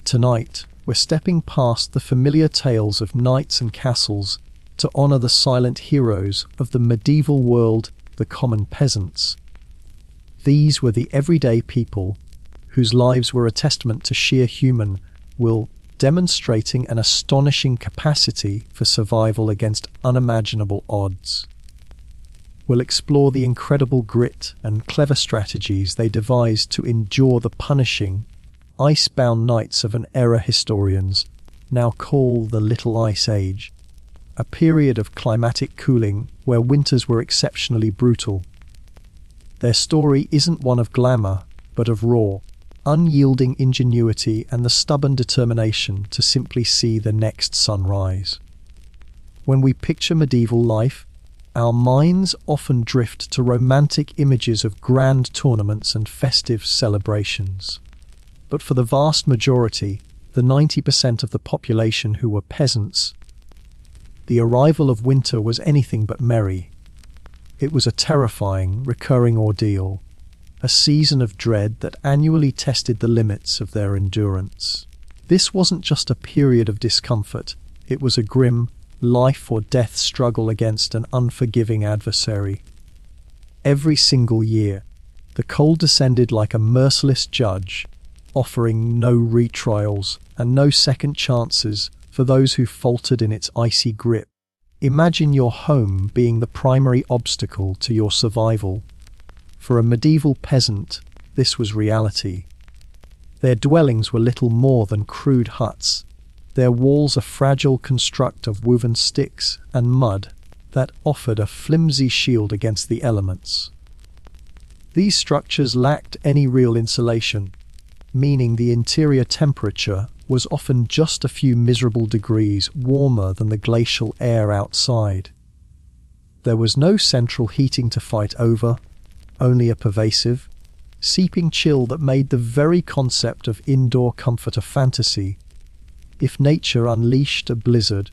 Tonight, we're stepping past the familiar tales of knights and castles to honor the silent heroes of the medieval world, the common peasants. These were the everyday people whose lives were a testament to sheer human will, demonstrating an astonishing capacity for survival against unimaginable odds. We'll explore the incredible grit and clever strategies they devised to endure the punishing, ice-bound nights of an era historians now call the Little Ice Age, a period of climatic cooling where winters were exceptionally brutal. Their story isn't one of glamour, but of raw, unyielding ingenuity and the stubborn determination to simply see the next sunrise. When we picture medieval life, our minds often drift to romantic images of grand tournaments and festive celebrations. But for the vast majority, the 90% of the population who were peasants, the arrival of winter was anything but merry. It was a terrifying, recurring ordeal, a season of dread that annually tested the limits of their endurance. This wasn't just a period of discomfort, it was a grim, life-or-death struggle against an unforgiving adversary. Every single year, the cold descended like a merciless judge, offering no retrials and no second chances for those who faltered in its icy grip. Imagine your home being the primary obstacle to your survival. For a medieval peasant, this was reality. Their dwellings were little more than crude huts, their walls a fragile construct of woven sticks and mud that offered a flimsy shield against the elements. These structures lacked any real insulation, meaning the interior temperature was often just a few miserable degrees warmer than the glacial air outside. There was no central heating to fight over, only a pervasive, seeping chill that made the very concept of indoor comfort a fantasy. If nature unleashed a blizzard,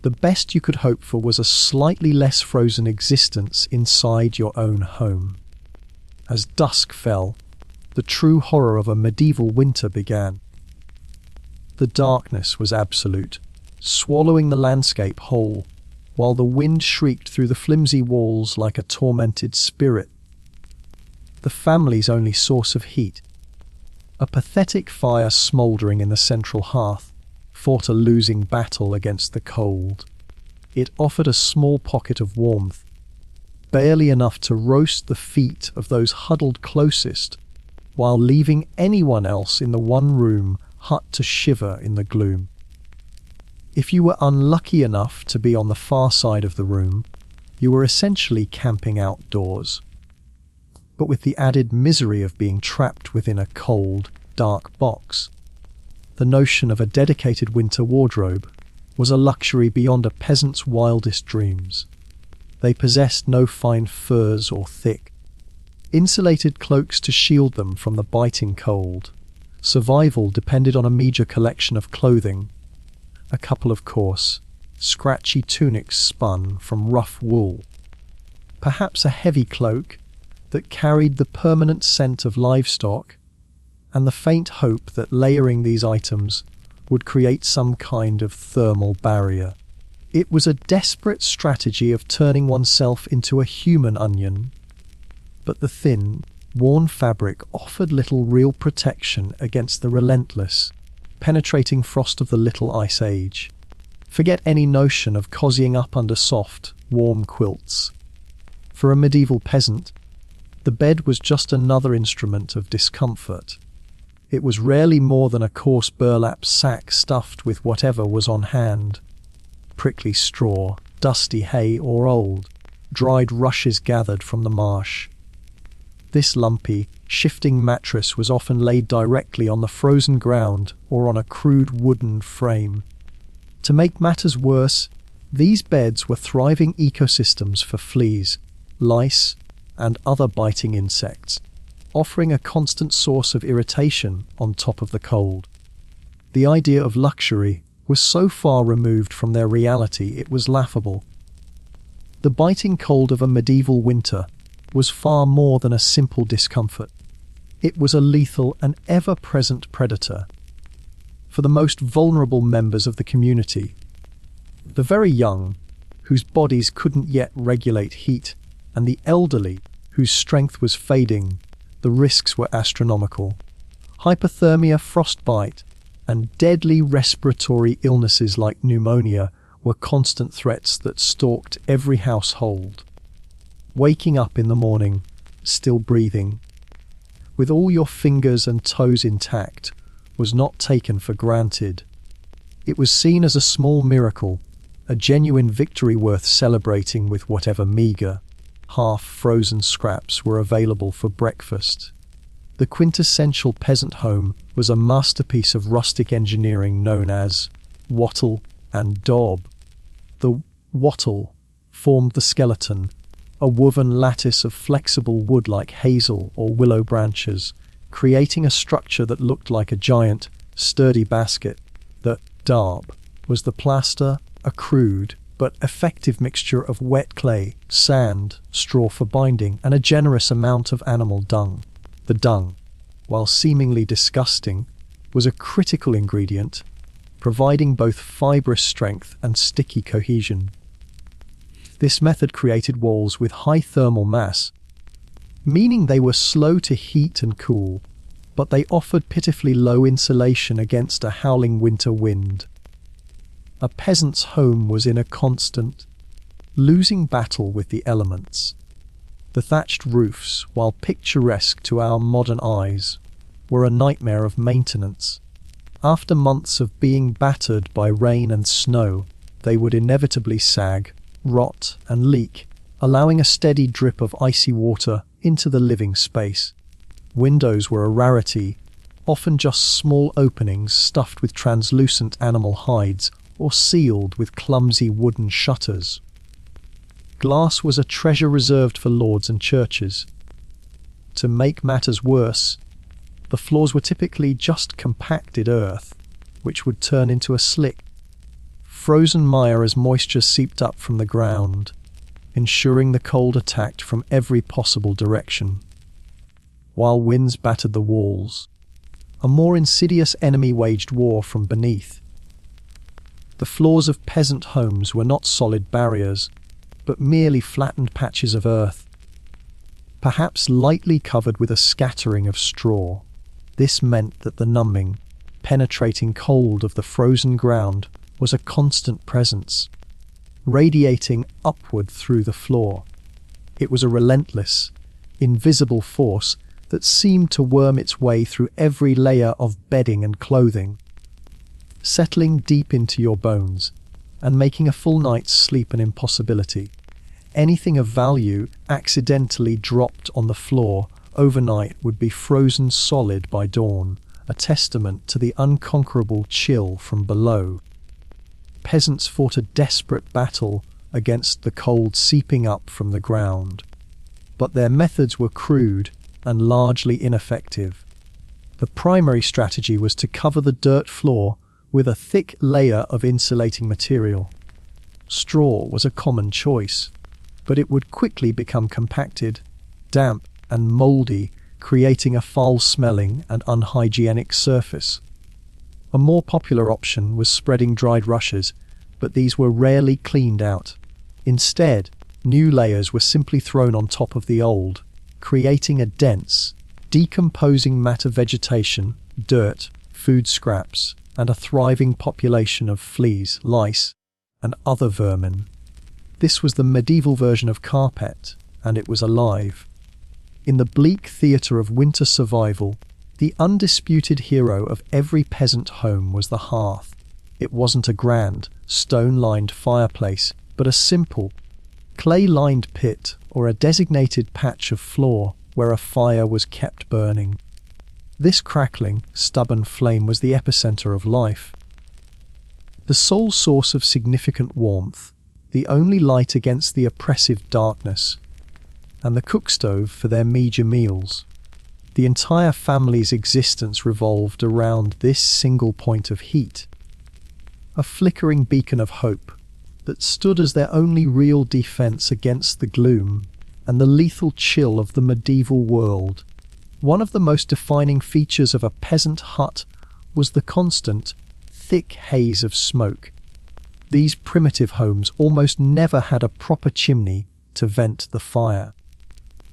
the best you could hope for was a slightly less frozen existence inside your own home. As dusk fell, the true horror of a medieval winter began. The darkness was absolute, swallowing the landscape whole, while the wind shrieked through the flimsy walls like a tormented spirit. The family's only source of heat, a pathetic fire smouldering in the central hearth, fought a losing battle against the cold. It offered a small pocket of warmth, barely enough to roast the feet of those huddled closest, while leaving anyone else in the one-room hut to shiver in the gloom. If you were unlucky enough to be on the far side of the room, you were essentially camping outdoors. But with the added misery of being trapped within a cold, dark box, the notion of a dedicated winter wardrobe was a luxury beyond a peasant's wildest dreams. They possessed no fine furs or thick, insulated cloaks to shield them from the biting cold. Survival depended on a meager collection of clothing, a couple of coarse, scratchy tunics spun from rough wool, perhaps a heavy cloak that carried the permanent scent of livestock, and the faint hope that layering these items would create some kind of thermal barrier. It was a desperate strategy of turning oneself into a human onion, but the thin, worn fabric offered little real protection against the relentless, penetrating frost of the Little Ice Age. Forget any notion of cozying up under soft, warm quilts. For a medieval peasant, the bed was just another instrument of discomfort. It was rarely more than a coarse burlap sack stuffed with whatever was on hand. Prickly straw, dusty hay, or old, dried rushes gathered from the marsh. This lumpy, shifting mattress was often laid directly on the frozen ground or on a crude wooden frame. To make matters worse, these beds were thriving ecosystems for fleas, lice, and other biting insects, offering a constant source of irritation on top of the cold. The idea of luxury was so far removed from their reality it was laughable. The biting cold of a medieval winter was far more than a simple discomfort. It was a lethal and ever-present predator. for the most vulnerable members of the community. The very young, whose bodies couldn't yet regulate heat, and the elderly, whose strength was fading, the risks were astronomical. Hypothermia, frostbite, and deadly respiratory illnesses like pneumonia were constant threats that stalked every household. Waking up in the morning, still breathing, with all your fingers and toes intact, was not taken for granted. It was seen as a small miracle, a genuine victory worth celebrating with whatever meager, half-frozen scraps were available for breakfast. The quintessential peasant home was a masterpiece of rustic engineering known as wattle and daub. The wattle formed the skeleton, a woven lattice of flexible wood like hazel or willow branches, creating a structure that looked like a giant, sturdy basket. The daub was the plaster, a crude but effective mixture of wet clay, sand, straw for binding, and a generous amount of animal dung. The dung, while seemingly disgusting, was a critical ingredient, providing both fibrous strength and sticky cohesion. This method created walls with high thermal mass, meaning they were slow to heat and cool, but they offered pitifully low insulation against a howling winter wind. A peasant's home was in a constant, losing battle with the elements. The thatched roofs, while picturesque to our modern eyes, were a nightmare of maintenance. After months of being battered by rain and snow, they would inevitably sag, rot, and leak, allowing a steady drip of icy water into the living space. Windows were a rarity, often just small openings stuffed with translucent animal hides or sealed with clumsy wooden shutters. Glass was a treasure reserved for lords and churches. To make matters worse, the floors were typically just compacted earth, which would turn into a slick, frozen mire as moisture seeped up from the ground, ensuring the cold attacked from every possible direction. While winds battered the walls, a more insidious enemy waged war from beneath. The floors of peasant homes were not solid barriers, but merely flattened patches of earth, perhaps lightly covered with a scattering of straw. This meant that the numbing, penetrating cold of the frozen ground was a constant presence, radiating upward through the floor. It was a relentless, invisible force that seemed to worm its way through every layer of bedding and clothing, settling deep into your bones and making a full night's sleep an impossibility. Anything of value accidentally dropped on the floor overnight would be frozen solid by dawn, a testament to the unconquerable chill from below. Peasants fought a desperate battle against the cold seeping up from the ground, but their methods were crude and largely ineffective. The primary strategy was to cover the dirt floor with a thick layer of insulating material. Straw was a common choice, but it would quickly become compacted, damp, and mouldy, creating a foul-smelling and unhygienic surface. A more popular option was spreading dried rushes, but these were rarely cleaned out. Instead, new layers were simply thrown on top of the old, creating a dense, decomposing matter vegetation, dirt, food scraps, and a thriving population of fleas, lice, and other vermin. This was the medieval version of carpet, and it was alive. In the bleak theatre of winter survival, the undisputed hero of every peasant home was the hearth. It wasn't a grand, stone-lined fireplace, but a simple, clay-lined pit or a designated patch of floor where a fire was kept burning. This crackling, stubborn flame was the epicenter of life, the sole source of significant warmth, the only light against the oppressive darkness, and the cook stove for their meager meals. The entire family's existence revolved around this single point of heat, a flickering beacon of hope that stood as their only real defense against the gloom and the lethal chill of the medieval world. One of the most defining features of a peasant hut was the constant, thick haze of smoke. These primitive homes almost never had a proper chimney to vent the fire.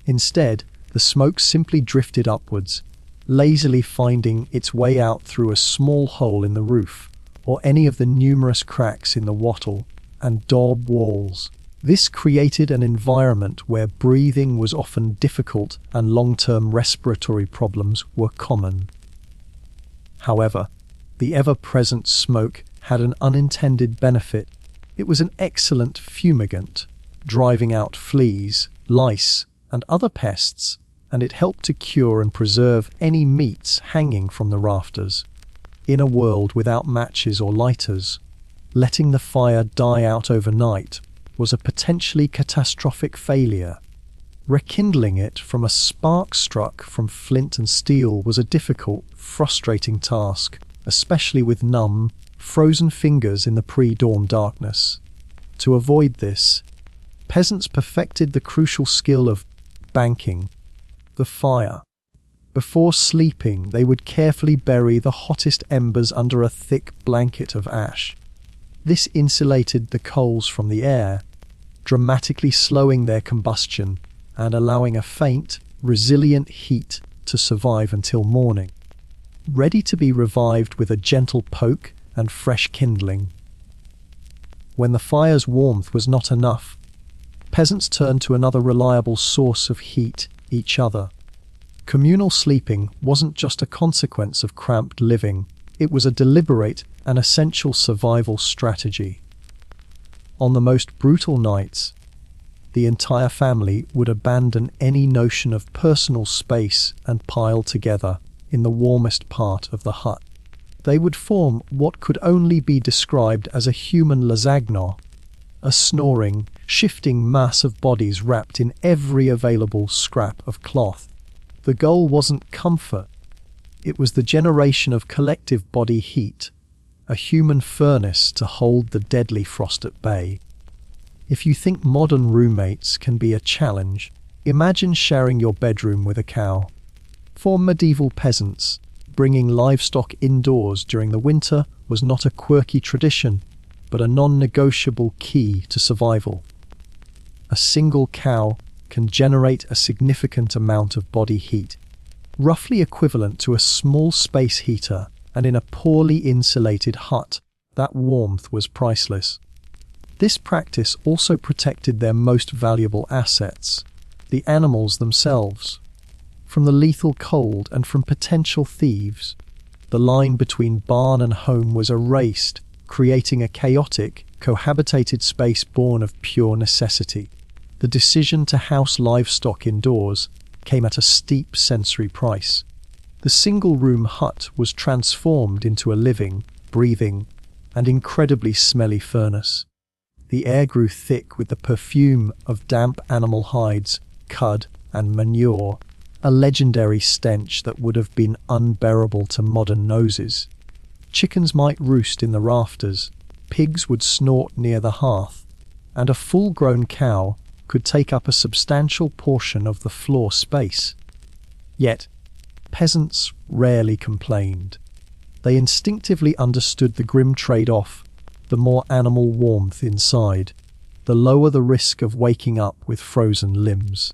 Instead, the smoke simply drifted upwards, lazily finding its way out through a small hole in the roof or any of the numerous cracks in the wattle and daub walls. This created an environment where breathing was often difficult and long-term respiratory problems were common. However, the ever-present smoke had an unintended benefit. It was an excellent fumigant, driving out fleas, lice, and other pests, and it helped to cure and preserve any meats hanging from the rafters. In a world without matches or lighters, letting the fire die out overnight was a potentially catastrophic failure. Rekindling it from a spark struck from flint and steel was a difficult, frustrating task, especially with numb, frozen fingers in the pre-dawn darkness. To avoid this, peasants perfected the crucial skill of banking the fire. Before sleeping, they would carefully bury the hottest embers under a thick blanket of ash. This insulated the coals from the air, dramatically slowing their combustion and allowing a faint, resilient heat to survive until morning, ready to be revived with a gentle poke and fresh kindling. When the fire's warmth was not enough, peasants turned to another reliable source of heat: each other. Communal sleeping wasn't just a consequence of cramped living, it was a deliberate and essential survival strategy. On the most brutal nights, the entire family would abandon any notion of personal space and pile together in the warmest part of the hut. They would form what could only be described as a human lasagna, a snoring, shifting mass of bodies wrapped in every available scrap of cloth. The goal wasn't comfort, it was the generation of collective body heat, a human furnace to hold the deadly frost at bay. If you think modern roommates can be a challenge, imagine sharing your bedroom with a cow. For medieval peasants, bringing livestock indoors during the winter was not a quirky tradition, but a non-negotiable key to survival. A single cow can generate a significant amount of body heat, roughly equivalent to a small space heater, and in a poorly insulated hut, that warmth was priceless. This practice also protected their most valuable assets, the animals themselves, from the lethal cold and from potential thieves. The line between barn and home was erased, creating a chaotic, cohabitated space born of pure necessity. The decision to house livestock indoors came at a steep sensory price. The single-room hut was transformed into a living, breathing, and incredibly smelly furnace. The air grew thick with the perfume of damp animal hides, cud, and manure, a legendary stench that would have been unbearable to modern noses. Chickens might roost in the rafters, pigs would snort near the hearth, and a full-grown cow could take up a substantial portion of the floor space. Yet, peasants rarely complained. They instinctively understood the grim trade-off: the more animal warmth inside, the lower the risk of waking up with frozen limbs.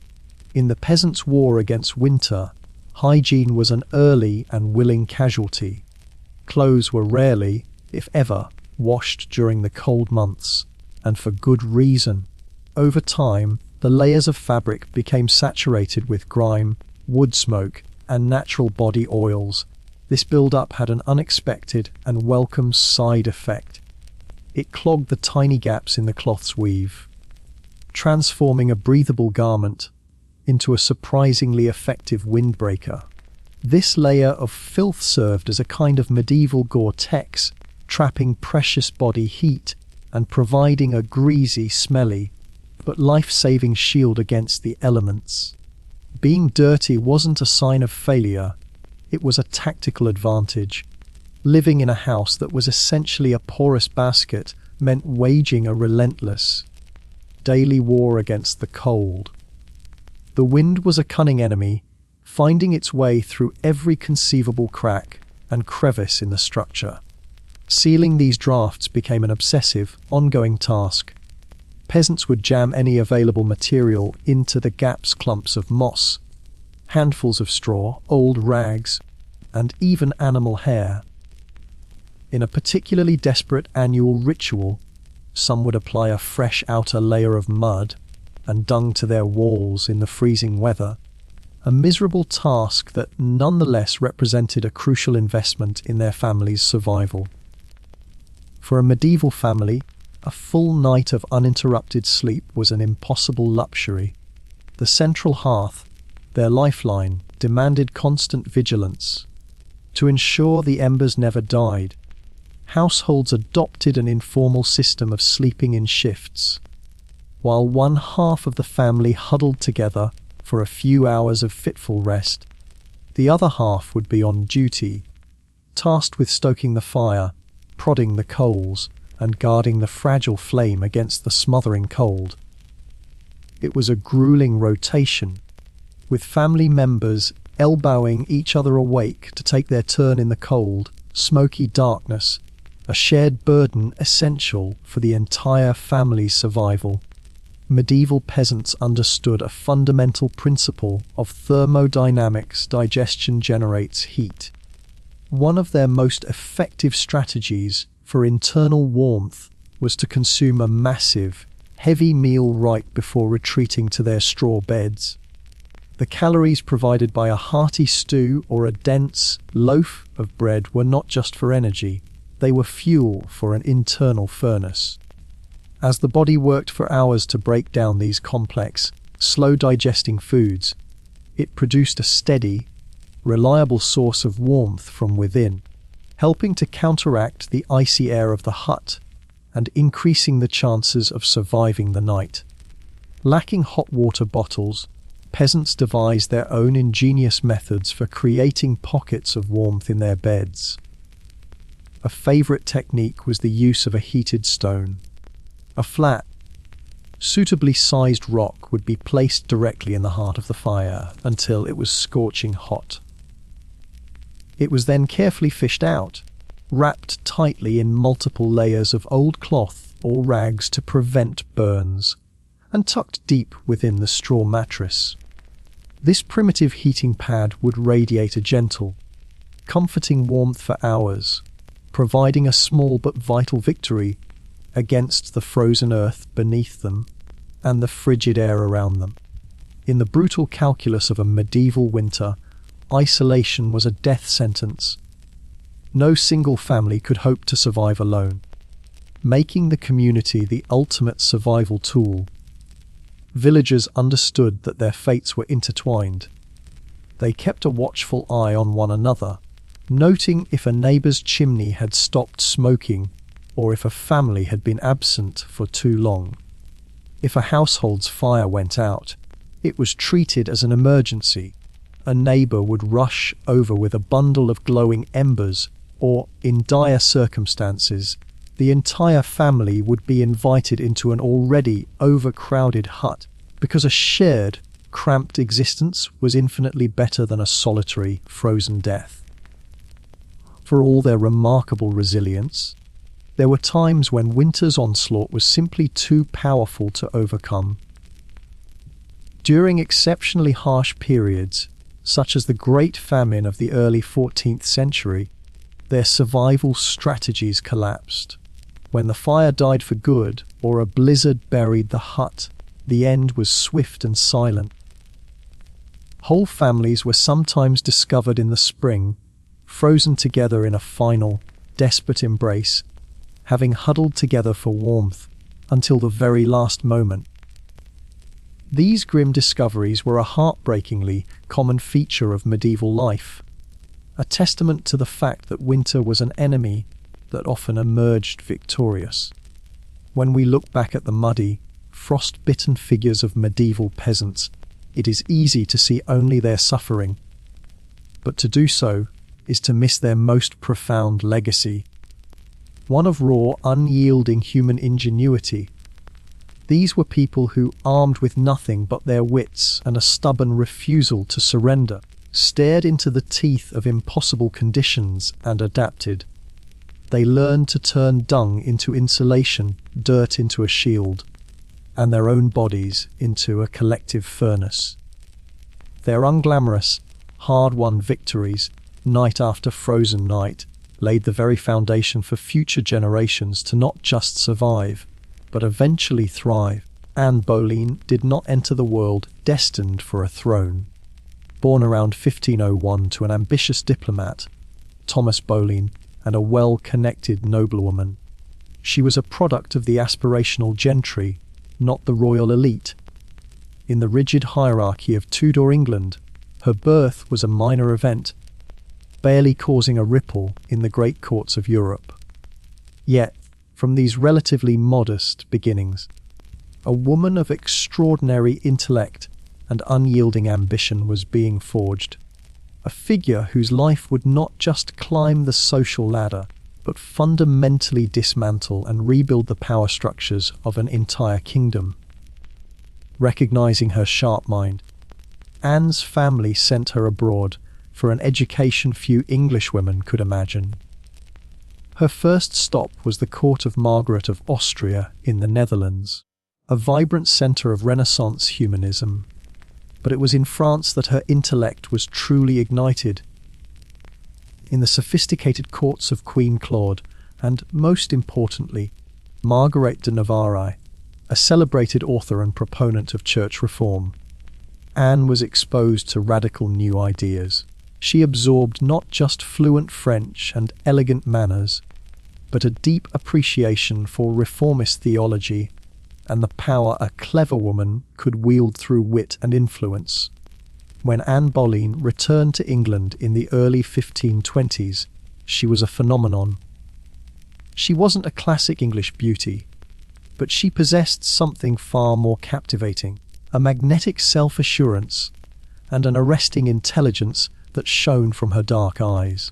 In the peasants' war against winter, hygiene was an early and willing casualty. Clothes were rarely, if ever, washed during the cold months, and for good reason. Over time, the layers of fabric became saturated with grime, wood smoke, and natural body oils. This build-up had an unexpected and welcome side effect. It clogged the tiny gaps in the cloth's weave, transforming a breathable garment into a surprisingly effective windbreaker. This layer of filth served as a kind of medieval Gore-Tex, trapping precious body heat and providing a greasy, smelly, but life-saving shield against the elements. Being dirty wasn't a sign of failure, it was a tactical advantage. Living in a house that was essentially a porous basket meant waging a relentless, daily war against the cold. The wind was a cunning enemy, finding its way through every conceivable crack and crevice in the structure. Sealing these drafts became an obsessive, ongoing task. Peasants would jam any available material into the gaps: clumps of moss, handfuls of straw, old rags, and even animal hair. In a particularly desperate annual ritual, some would apply a fresh outer layer of mud and dung to their walls in the freezing weather, a miserable task that nonetheless represented a crucial investment in their family's survival. For a medieval family, a full night of uninterrupted sleep was an impossible luxury. The central hearth, their lifeline, demanded constant vigilance. To ensure the embers never died, households adopted an informal system of sleeping in shifts. While one half of the family huddled together for a few hours of fitful rest, the other half would be on duty, tasked with stoking the fire, prodding the coals, and guarding the fragile flame against the smothering cold. It was a grueling rotation, with family members elbowing each other awake to take their turn in the cold, smoky darkness, a shared burden essential for the entire family's survival. Medieval peasants understood a fundamental principle of thermodynamics: digestion generates heat. One of their most effective strategies for internal warmth was to consume a massive, heavy meal right before retreating to their straw beds. The calories provided by a hearty stew or a dense loaf of bread were not just for energy, they were fuel for an internal furnace. As the body worked for hours to break down these complex, slow-digesting foods, it produced a steady, reliable source of warmth from within, helping to counteract the icy air of the hut and increasing the chances of surviving the night. Lacking hot water bottles, peasants devised their own ingenious methods for creating pockets of warmth in their beds. A favorite technique was the use of a heated stone. A flat, suitably sized rock would be placed directly in the heart of the fire until it was scorching hot. It was then carefully fished out, wrapped tightly in multiple layers of old cloth or rags to prevent burns, and tucked deep within the straw mattress. This primitive heating pad would radiate a gentle, comforting warmth for hours, providing a small but vital victory against the frozen earth beneath them and the frigid air around them. In the brutal calculus of a medieval winter, isolation was a death sentence. No single family could hope to survive alone, making the community the ultimate survival tool. Villagers understood that their fates were intertwined. They kept a watchful eye on one another, noting if a neighbour's chimney had stopped smoking or if a family had been absent for too long. If a household's fire went out, it was treated as an emergency. A neighbour would rush over with a bundle of glowing embers, or, in dire circumstances, the entire family would be invited into an already overcrowded hut, because a shared, cramped existence was infinitely better than a solitary, frozen death. For all their remarkable resilience, there were times when winter's onslaught was simply too powerful to overcome. During exceptionally harsh periods, such as the Great Famine of the early 14th century, their survival strategies collapsed. When the fire died for good, or a blizzard buried the hut, the end was swift and silent. Whole families were sometimes discovered in the spring, frozen together in a final, desperate embrace, having huddled together for warmth until the very last moment. These grim discoveries were a heartbreakingly common feature of medieval life, a testament to the fact that winter was an enemy that often emerged victorious. When we look back at the muddy, frost-bitten figures of medieval peasants, it is easy to see only their suffering, but to do so is to miss their most profound legacy, one of raw, unyielding human ingenuity. These were people who, armed with nothing but their wits and a stubborn refusal to surrender, stared into the teeth of impossible conditions and adapted. They learned to turn dung into insulation, dirt into a shield, and their own bodies into a collective furnace. Their unglamorous, hard-won victories, night after frozen night, laid the very foundation for future generations to not just survive, but eventually thrive. Anne Boleyn did not enter the world destined for a throne. Born around 1501 to an ambitious diplomat, Thomas Boleyn, and a well-connected noblewoman, she was a product of the aspirational gentry, not the royal elite. In the rigid hierarchy of Tudor England, her birth was a minor event, barely causing a ripple in the great courts of Europe. Yet, from these relatively modest beginnings, a woman of extraordinary intellect and unyielding ambition was being forged, a figure whose life would not just climb the social ladder, but fundamentally dismantle and rebuild the power structures of an entire kingdom. Recognizing her sharp mind, Anne's family sent her abroad for an education few Englishwomen could imagine. Her first stop was the court of Margaret of Austria in the Netherlands, a vibrant centre of Renaissance humanism. But it was in France that her intellect was truly ignited. In the sophisticated courts of Queen Claude, and, most importantly, Marguerite de Navarre, a celebrated author and proponent of church reform, Anne was exposed to radical new ideas. She absorbed not just fluent French and elegant manners, but a deep appreciation for reformist theology and the power a clever woman could wield through wit and influence. When Anne Boleyn returned to England in the early 1520s, she was a phenomenon. She wasn't a classic English beauty, but she possessed something far more captivating, a magnetic self-assurance and an arresting intelligence that shone from her dark eyes.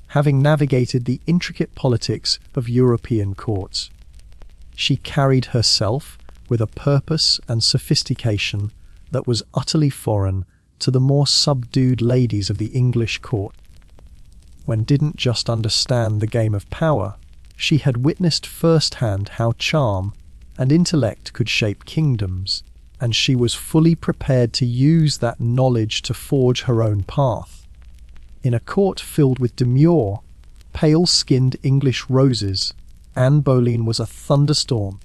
Having navigated the intricate politics of European courts, she carried herself with a purpose and sophistication that was utterly foreign to the more subdued ladies of the English court. When didn't just understand the game of power, she had witnessed firsthand how charm and intellect could shape kingdoms, and she was fully prepared to use that knowledge to forge her own path. In a court filled with demure, pale-skinned English roses, Anne Boleyn was a thunderstorm.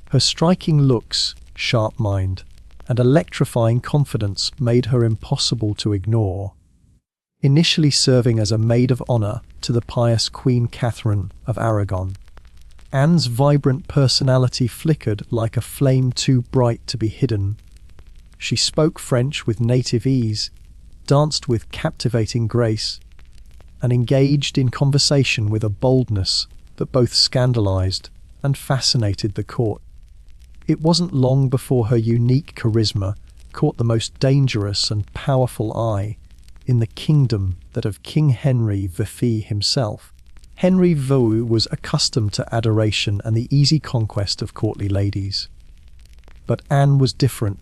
Her striking looks, sharp mind, and electrifying confidence made her impossible to ignore. Initially serving as a maid of honour to the pious Queen Catherine of Aragon, Anne's vibrant personality flickered like a flame too bright to be hidden. She spoke French with native ease, danced with captivating grace, and engaged in conversation with a boldness that both scandalized and fascinated the court. It wasn't long before her unique charisma caught the most dangerous and powerful eye in the kingdom that of King Henry VI himself. Henry VI was accustomed to adoration and the easy conquest of courtly ladies. But Anne was different.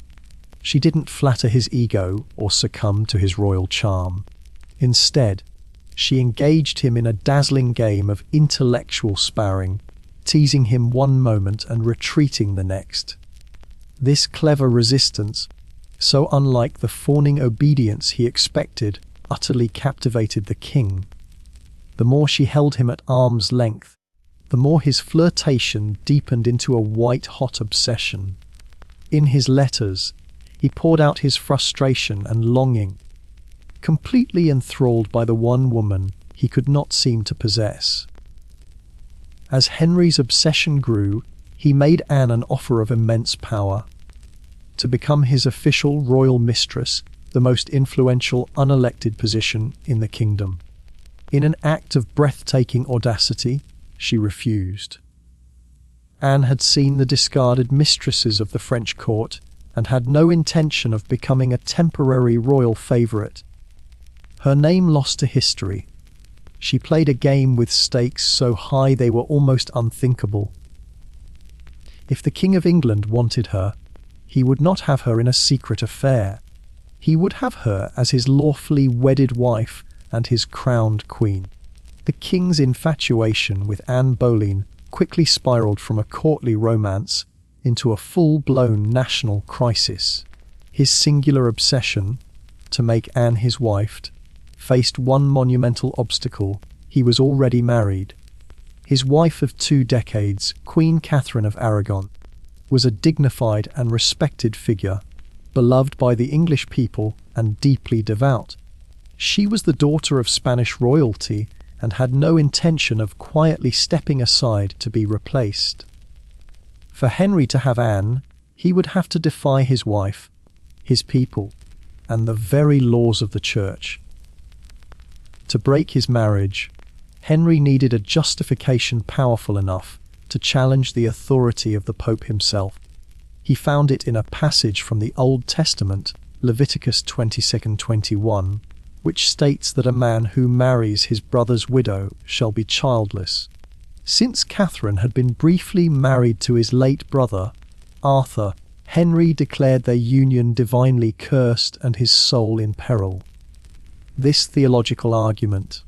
She didn't flatter his ego or succumb to his royal charm. Instead, she engaged him in a dazzling game of intellectual sparring, teasing him one moment and retreating the next. This clever resistance, so unlike the fawning obedience he expected, utterly captivated the king. The more she held him at arm's length, the more his flirtation deepened into a white-hot obsession. In his letters, he poured out his frustration and longing, completely enthralled by the one woman he could not seem to possess. As Henry's obsession grew, he made Anne an offer of immense power. To become his official royal mistress, the most influential unelected position in the kingdom. In an act of breathtaking audacity, she refused. Anne had seen the discarded mistresses of the French court and had no intention of becoming a temporary royal favourite. Her name lost to history. She played a game with stakes so high they were almost unthinkable. If the King of England wanted her, he would not have her in a secret affair. He would have her as his lawfully wedded wife and his crowned queen. The king's infatuation with Anne Boleyn quickly spiraled from a courtly romance into a full-blown national crisis. His singular obsession to make Anne his wife faced one monumental obstacle: he was already married. His wife of 2 decades, Queen Catherine of Aragon, was a dignified and respected figure, beloved by the English people and deeply devout. She was the daughter of Spanish royalty and had no intention of quietly stepping aside to be replaced. For Henry to have Anne, he would have to defy his wife, his people, and the very laws of the church. To break his marriage, Henry needed a justification powerful enough to challenge the authority of the Pope himself. He found it in a passage from the Old Testament, Leviticus 22:21, which states that a man who marries his brother's widow shall be childless. Since Catherine had been briefly married to his late brother, Arthur, Henry declared their union divinely cursed and his soul in peril. This theological argument,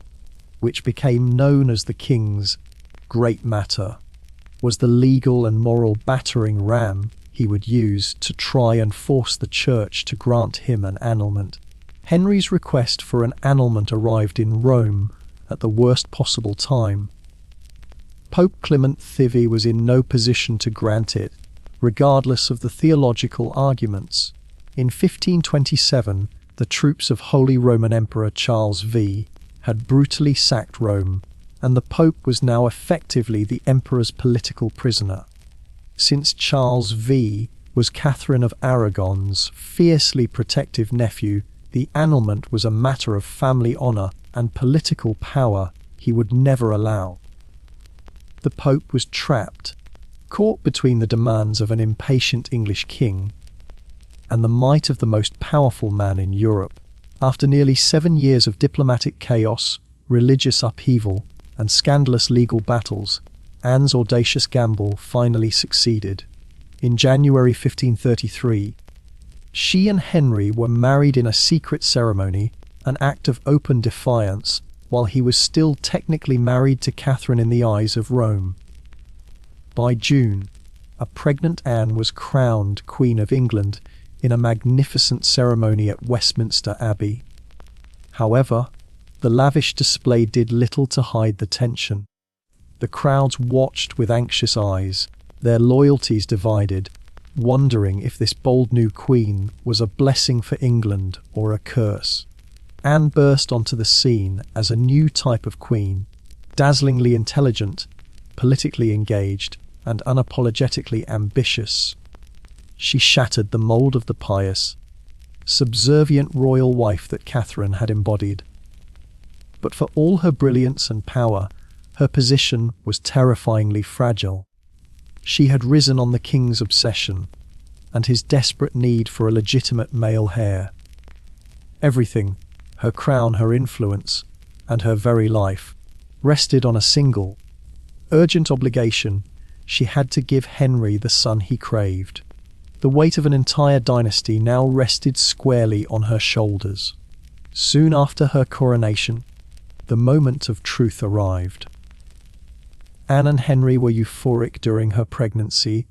which became known as the King's Great Matter, was the legal and moral battering ram he would use to try and force the church to grant him an annulment. Henry's request for an annulment arrived in Rome at the worst possible time. Pope Clement IV was in no position to grant it, regardless of the theological arguments. In 1527, the troops of Holy Roman Emperor Charles V had brutally sacked Rome, and the Pope was now effectively the emperor's political prisoner. Since Charles V was Catherine of Aragon's fiercely protective nephew, the annulment was a matter of family honour and political power he would never allow. The Pope was trapped, caught between the demands of an impatient English king and the might of the most powerful man in Europe. After nearly 7 years of diplomatic chaos, religious upheaval, and scandalous legal battles, Anne's audacious gamble finally succeeded. In January 1533, she and Henry were married in a secret ceremony, an act of open defiance, while he was still technically married to Catherine in the eyes of Rome. By June, a pregnant Anne was crowned Queen of England in a magnificent ceremony at Westminster Abbey. However, the lavish display did little to hide the tension. The crowds watched with anxious eyes, their loyalties divided, wondering if this bold new queen was a blessing for England or a curse. Anne burst onto the scene as a new type of queen, dazzlingly intelligent, politically engaged, and unapologetically ambitious. She shattered the mold of the pious, subservient royal wife that Catherine had embodied. But for all her brilliance and power, her position was terrifyingly fragile. She had risen on the king's obsession and his desperate need for a legitimate male heir. Everything, her crown, her influence, and her very life, rested on a single, urgent obligation. She had to give Henry the son he craved. The weight of an entire dynasty now rested squarely on her shoulders. Soon after her coronation, the moment of truth arrived. Anne and Henry were euphoric during her pregnancy,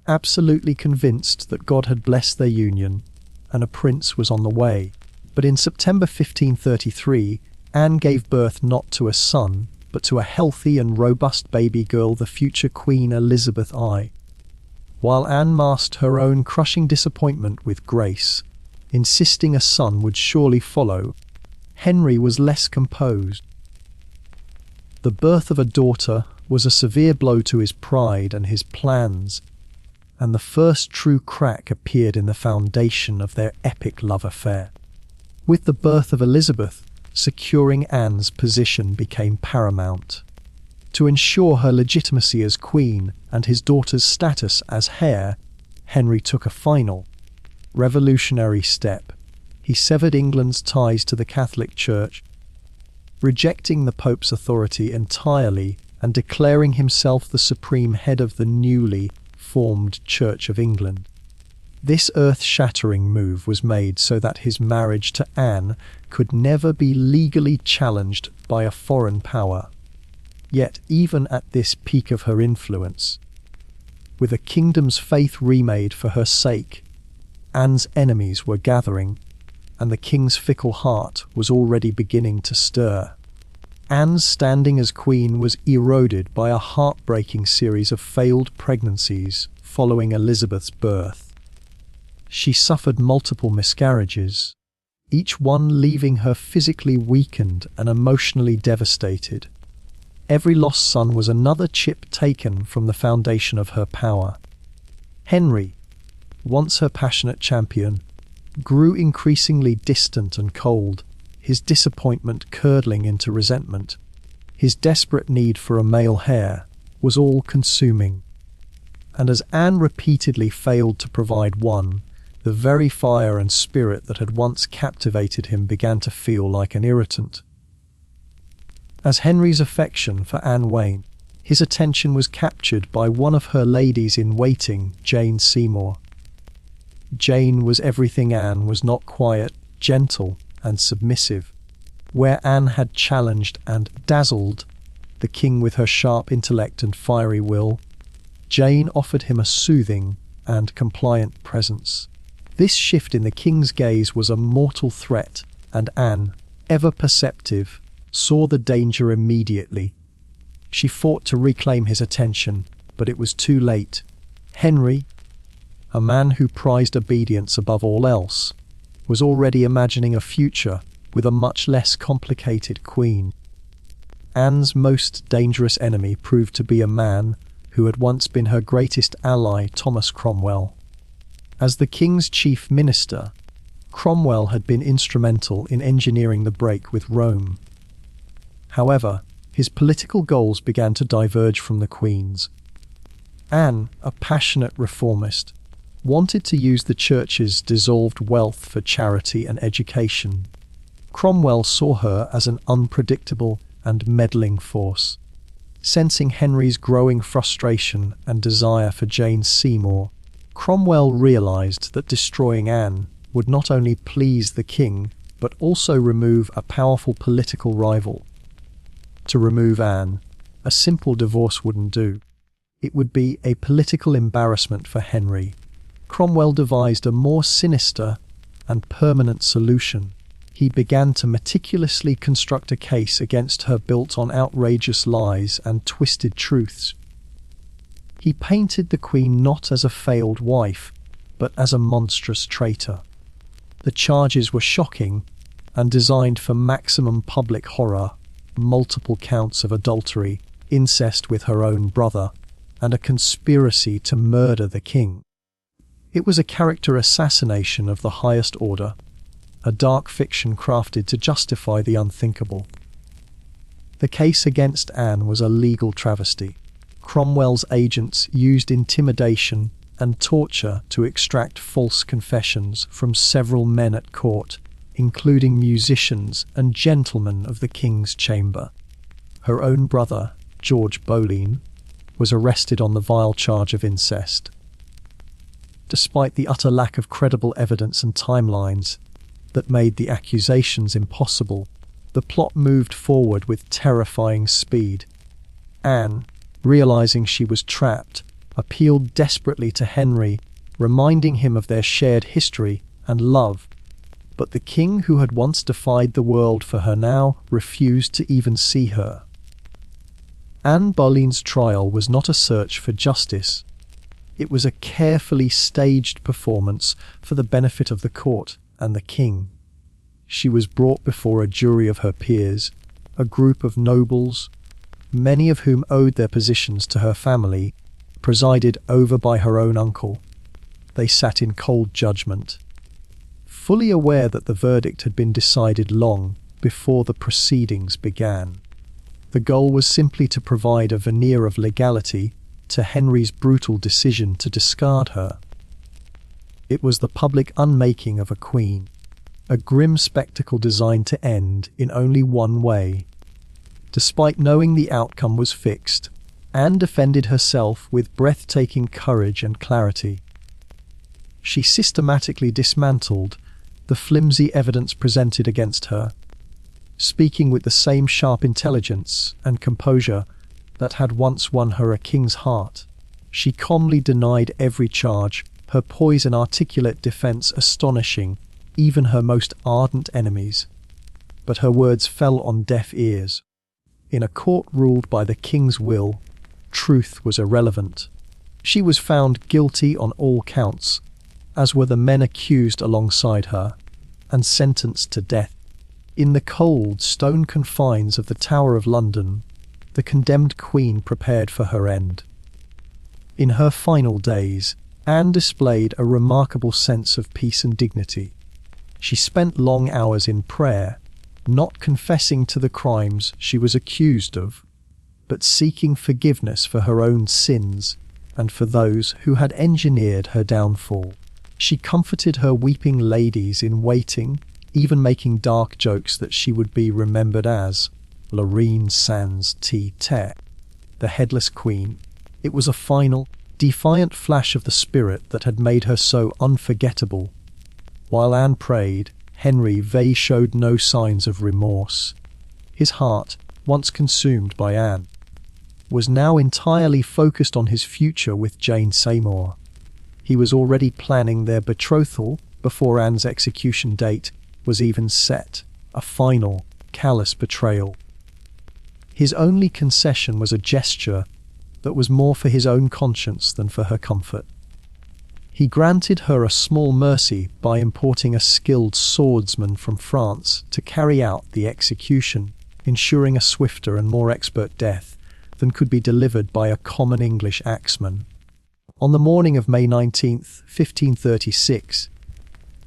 absolutely convinced that God had blessed their union and a prince was on the way. But in September 1533, Anne gave birth not to a son, but to a healthy and robust baby girl, the future Queen Elizabeth I. While Anne masked her own crushing disappointment with grace, insisting a son would surely follow, Henry was less composed. The birth of a daughter was a severe blow to his pride and his plans, and the first true crack appeared in the foundation of their epic love affair. With the birth of Elizabeth, securing Anne's position became paramount. To ensure her legitimacy as queen and his daughter's status as heir, Henry took a final, revolutionary step. He severed England's ties to the Catholic Church, rejecting the Pope's authority entirely and declaring himself the supreme head of the newly formed Church of England. This earth-shattering move was made so that his marriage to Anne could never be legally challenged by a foreign power. Yet even at this peak of her influence, with a kingdom's faith remade for her sake, Anne's enemies were gathering, and the king's fickle heart was already beginning to stir. Anne's standing as queen was eroded by a heartbreaking series of failed pregnancies following Elizabeth's birth. She suffered multiple miscarriages, each one leaving her physically weakened and emotionally devastated. Every lost son was another chip taken from the foundation of her power. Henry, once her passionate champion, grew increasingly distant and cold, his disappointment curdling into resentment. His desperate need for a male heir was all-consuming. And as Anne repeatedly failed to provide one, the very fire and spirit that had once captivated him began to feel like an irritant. As Henry's affection for Anne waned, his attention was captured by one of her ladies-in-waiting, Jane Seymour. Jane was everything Anne was not: quiet, gentle, and submissive. Where Anne had challenged and dazzled the king with her sharp intellect and fiery will, Jane offered him a soothing and compliant presence. This shift in the king's gaze was a mortal threat, and Anne, ever perceptive, saw the danger immediately. She fought to reclaim his attention, but it was too late. Henry, a man who prized obedience above all else, was already imagining a future with a much less complicated queen. Anne's most dangerous enemy proved to be a man who had once been her greatest ally, Thomas Cromwell. As the king's chief minister, Cromwell had been instrumental in engineering the break with Rome. However, his political goals began to diverge from the queen's. Anne, a passionate reformist, wanted to use the church's dissolved wealth for charity and education. Cromwell saw her as an unpredictable and meddling force. Sensing Henry's growing frustration and desire for Jane Seymour, Cromwell realized that destroying Anne would not only please the king, but also remove a powerful political rival. To remove Anne, a simple divorce wouldn't do. It would be a political embarrassment for Henry. Cromwell devised a more sinister and permanent solution. He began to meticulously construct a case against her built on outrageous lies and twisted truths. He painted the queen not as a failed wife, but as a monstrous traitor. The charges were shocking and designed for maximum public horror: multiple counts of adultery, incest with her own brother, and a conspiracy to murder the king. It was a character assassination of the highest order, a dark fiction crafted to justify the unthinkable. The case against Anne was a legal travesty. Cromwell's agents used intimidation and torture to extract false confessions from several men at court, including musicians and gentlemen of the king's chamber. Her own brother, George Boleyn, was arrested on the vile charge of incest. Despite the utter lack of credible evidence and timelines that made the accusations impossible, the plot moved forward with terrifying speed. Anne, realizing she was trapped, appealed desperately to Henry, reminding him of their shared history and love. But the king, who had once defied the world for her, now refused to even see her. Anne Boleyn's trial was not a search for justice. It was a carefully staged performance for the benefit of the court and the king. She was brought before a jury of her peers, a group of nobles, many of whom owed their positions to her family, presided over by her own uncle. They sat in cold judgment, fully aware that the verdict had been decided long before the proceedings began. The goal was simply to provide a veneer of legality to Henry's brutal decision to discard her. It was the public unmaking of a queen, a grim spectacle designed to end in only one way. Despite knowing the outcome was fixed, Anne defended herself with breathtaking courage and clarity. she systematically dismantled the flimsy evidence presented against her, speaking with the same sharp intelligence and composure that had once won her a king's heart. She calmly denied every charge, her poise and articulate defense astonishing even her most ardent enemies. But her words fell on deaf ears. In a court ruled by the king's will, truth was irrelevant. She was found guilty on all counts, as were the men accused alongside her, and sentenced to death. In the cold stone confines of the Tower of London, the condemned queen prepared for her end. In her final days, Anne displayed a remarkable sense of peace and dignity. She spent long hours in prayer, not confessing to the crimes she was accused of, but seeking forgiveness for her own sins and for those who had engineered her downfall. She comforted her weeping ladies in waiting, even making dark jokes that she would be remembered as Lorraine sans tête, the headless queen. It was a final, defiant flash of the spirit that had made her so unforgettable. While Anne prayed, Henry VIII showed no signs of remorse. His heart, once consumed by Anne, was now entirely focused on his future with Jane Seymour. He was already planning their betrothal before Anne's execution date was even set, a final, callous betrayal. His only concession was a gesture that was more for his own conscience than for her comfort. He granted her a small mercy by importing a skilled swordsman from France to carry out the execution, ensuring a swifter and more expert death than could be delivered by a common English axeman. On the morning of May 19, 1536,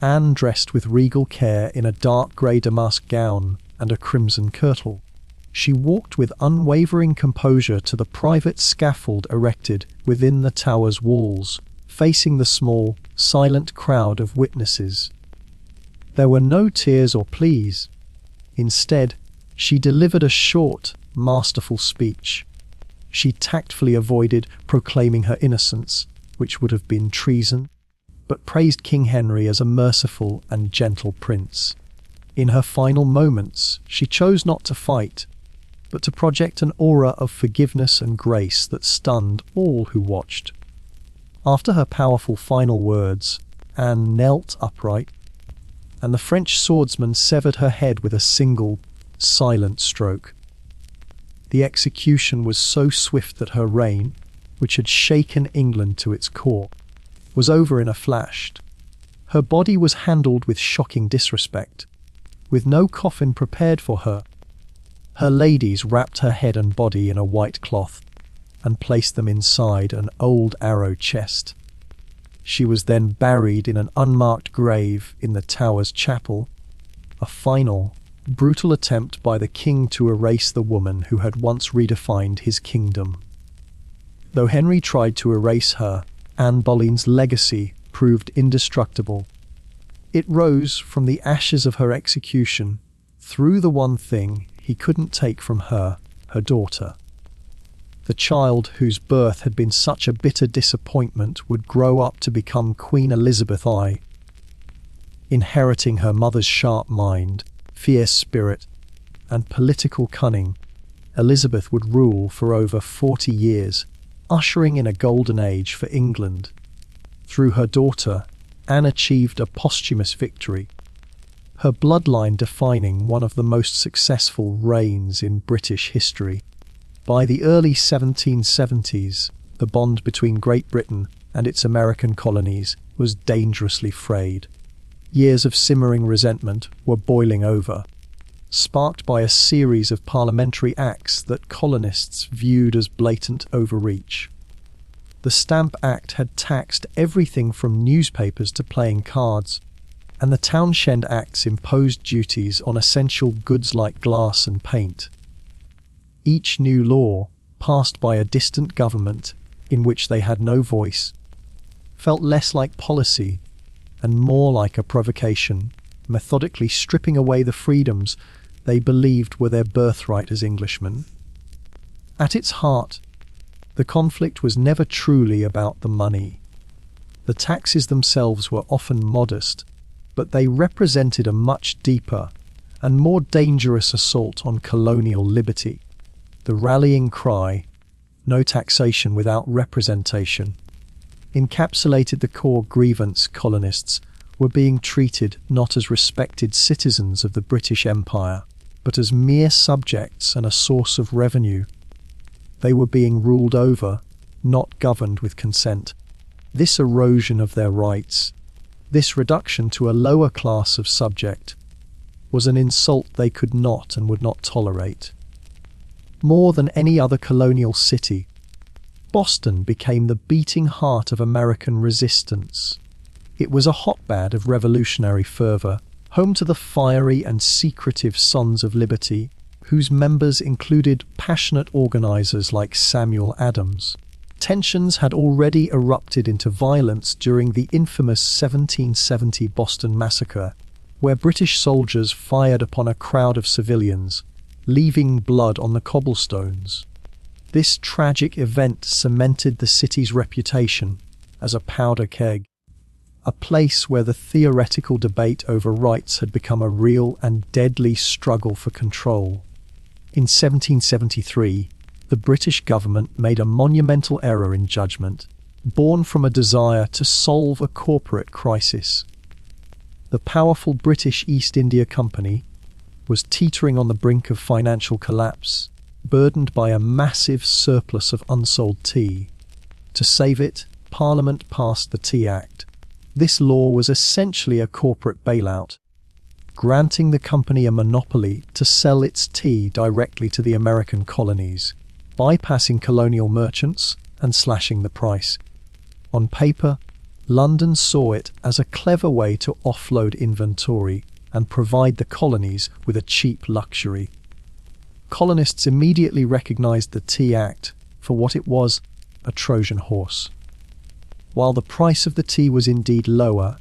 Anne dressed with regal care in a dark grey damask gown and a crimson kirtle. She walked with unwavering composure to the private scaffold erected within the tower's walls, facing the small, silent crowd of witnesses. There were no tears or pleas. Instead, she delivered a short, masterful speech. She tactfully avoided proclaiming her innocence, which would have been treason, but praised King Henry as a merciful and gentle prince. In her final moments, she chose not to fight, but to project an aura of forgiveness and grace that stunned all who watched. After her powerful final words, Anne knelt upright, and the French swordsman severed her head with a single, silent stroke. The execution was so swift that her reign, which had shaken England to its core, was over in a flash. Her body was handled with shocking disrespect, with no coffin prepared for her. Her ladies wrapped her head and body in a white cloth and placed them inside an old arrow chest. She was then buried in an unmarked grave in the tower's chapel, a final, brutal attempt by the king to erase the woman who had once redefined his kingdom. Though Henry tried to erase her, Anne Boleyn's legacy proved indestructible. It rose from the ashes of her execution through the one thing he couldn't take from her, her daughter. The child whose birth had been such a bitter disappointment would grow up to become Queen Elizabeth I. Inheriting her mother's sharp mind, fierce spirit, and political cunning, Elizabeth would rule for over 40 years, ushering in a golden age for England. Through her daughter, Anne achieved a posthumous victory, her bloodline defining one of the most successful reigns in British history. By the early 1770s, the bond between Great Britain and its American colonies was dangerously frayed. Years of simmering resentment were boiling over, sparked by a series of parliamentary acts that colonists viewed as blatant overreach. The Stamp Act had taxed everything from newspapers to playing cards, and the Townshend Acts imposed duties on essential goods like glass and paint. Each new law, passed by a distant government in which they had no voice, felt less like policy and more like a provocation, methodically stripping away the freedoms they believed were their birthright as Englishmen. At its heart, the conflict was never truly about the money. The taxes themselves were often modest, but they represented a much deeper and more dangerous assault on colonial liberty. The rallying cry, "No taxation without representation," encapsulated the core grievance. Colonists were being treated not as respected citizens of the British Empire, but as mere subjects and a source of revenue. They were being ruled over, not governed with consent. This erosion of their rights, this reduction to a lower class of subject, was an insult they could not and would not tolerate. More than any other colonial city, Boston became the beating heart of American resistance. It was a hotbed of revolutionary fervor, home to the fiery and secretive Sons of Liberty, whose members included passionate organizers like Samuel Adams. Tensions had already erupted into violence during the infamous 1770 Boston Massacre, where British soldiers fired upon a crowd of civilians, leaving blood on the cobblestones. This tragic event cemented the city's reputation as a powder keg, a place where the theoretical debate over rights had become a real and deadly struggle for control. In 1773, the British government made a monumental error in judgment, born from a desire to solve a corporate crisis. The powerful British East India Company was teetering on the brink of financial collapse, burdened by a massive surplus of unsold tea. To save it, Parliament passed the Tea Act. This law was essentially a corporate bailout, granting the company a monopoly to sell its tea directly to the American colonies, bypassing colonial merchants and slashing the price. On paper, London saw it as a clever way to offload inventory and provide the colonies with a cheap luxury. Colonists immediately recognized the Tea Act for what it was, a Trojan horse. While the price of the tea was indeed lower,